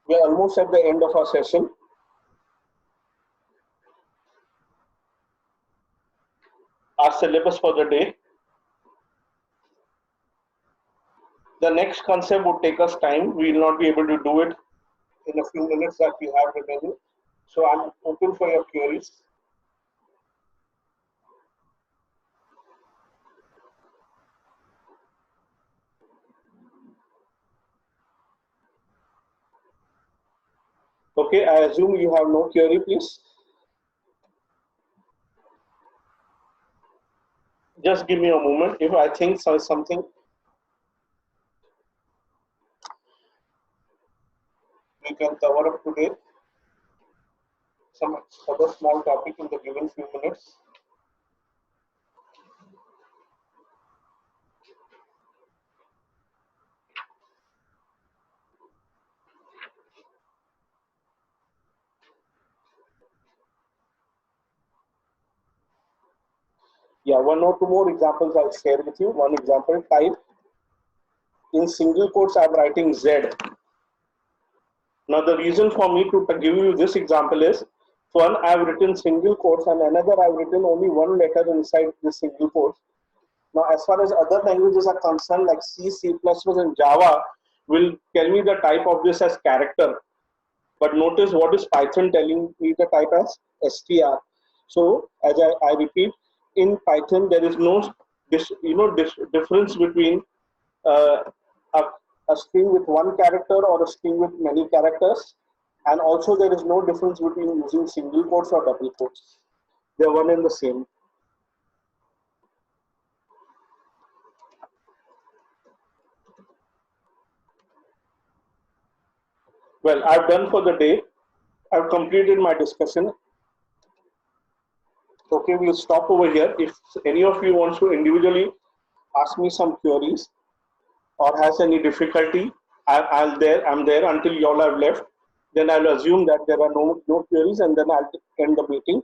Speaker 1: We are almost at the end of our session. Our syllabus for the day. The next concept would take us time. We will not be able to do it in a few minutes that we have remaining. So I'm open for your queries. Okay, I assume you have no query, please. Just give me a moment. If I think something we can cover up today, some other small topic in the given few minutes. Yeah, one or two more examples I'll share with you. One example, type in single quotes I'm writing Z. Now the reason for me to give you this example is, one I've written single quotes and another I've written only one letter inside the single quotes. Now as far as other languages are concerned like C, C++ and Java will tell me the type of this as character. But notice what is Python telling me the type as str. So as I repeat, in Python there is no difference between uh, a, a string with one character or a string with many characters, and also there is no difference between using single quotes or double quotes. They're one and the same. Well, I've done for the day. I've completed my discussion. Okay, we'll stop over here. If any of you wants to individually ask me some queries or has any difficulty, I'm there until you all have left. Then I'll assume that there are no queries, and then I'll end the meeting.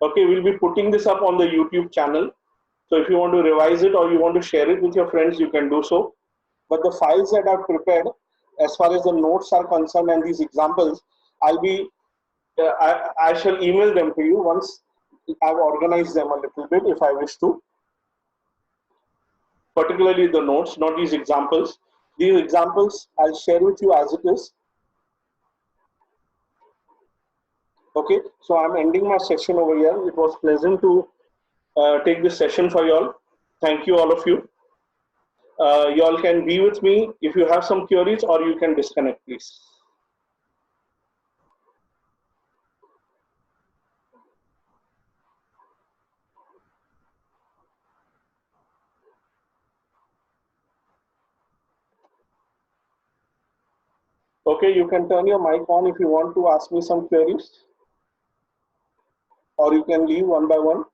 Speaker 1: Okay, we'll be putting this up on the YouTube channel. So if you want to revise it or you want to share it with your friends, you can do so. But the files that I've prepared, as far as the notes are concerned and these examples, I shall email them to you once I've organized them a little bit if I wish to. Particularly the notes, not these examples. These examples I'll share with you as it is. Okay, so I'm ending my session over here. It was pleasant to take this session for you all. Thank you, all of you. You all can be with me if you have some queries, or you can disconnect, please. Okay, you can turn your mic on if you want to ask me some queries, or you can leave one by one.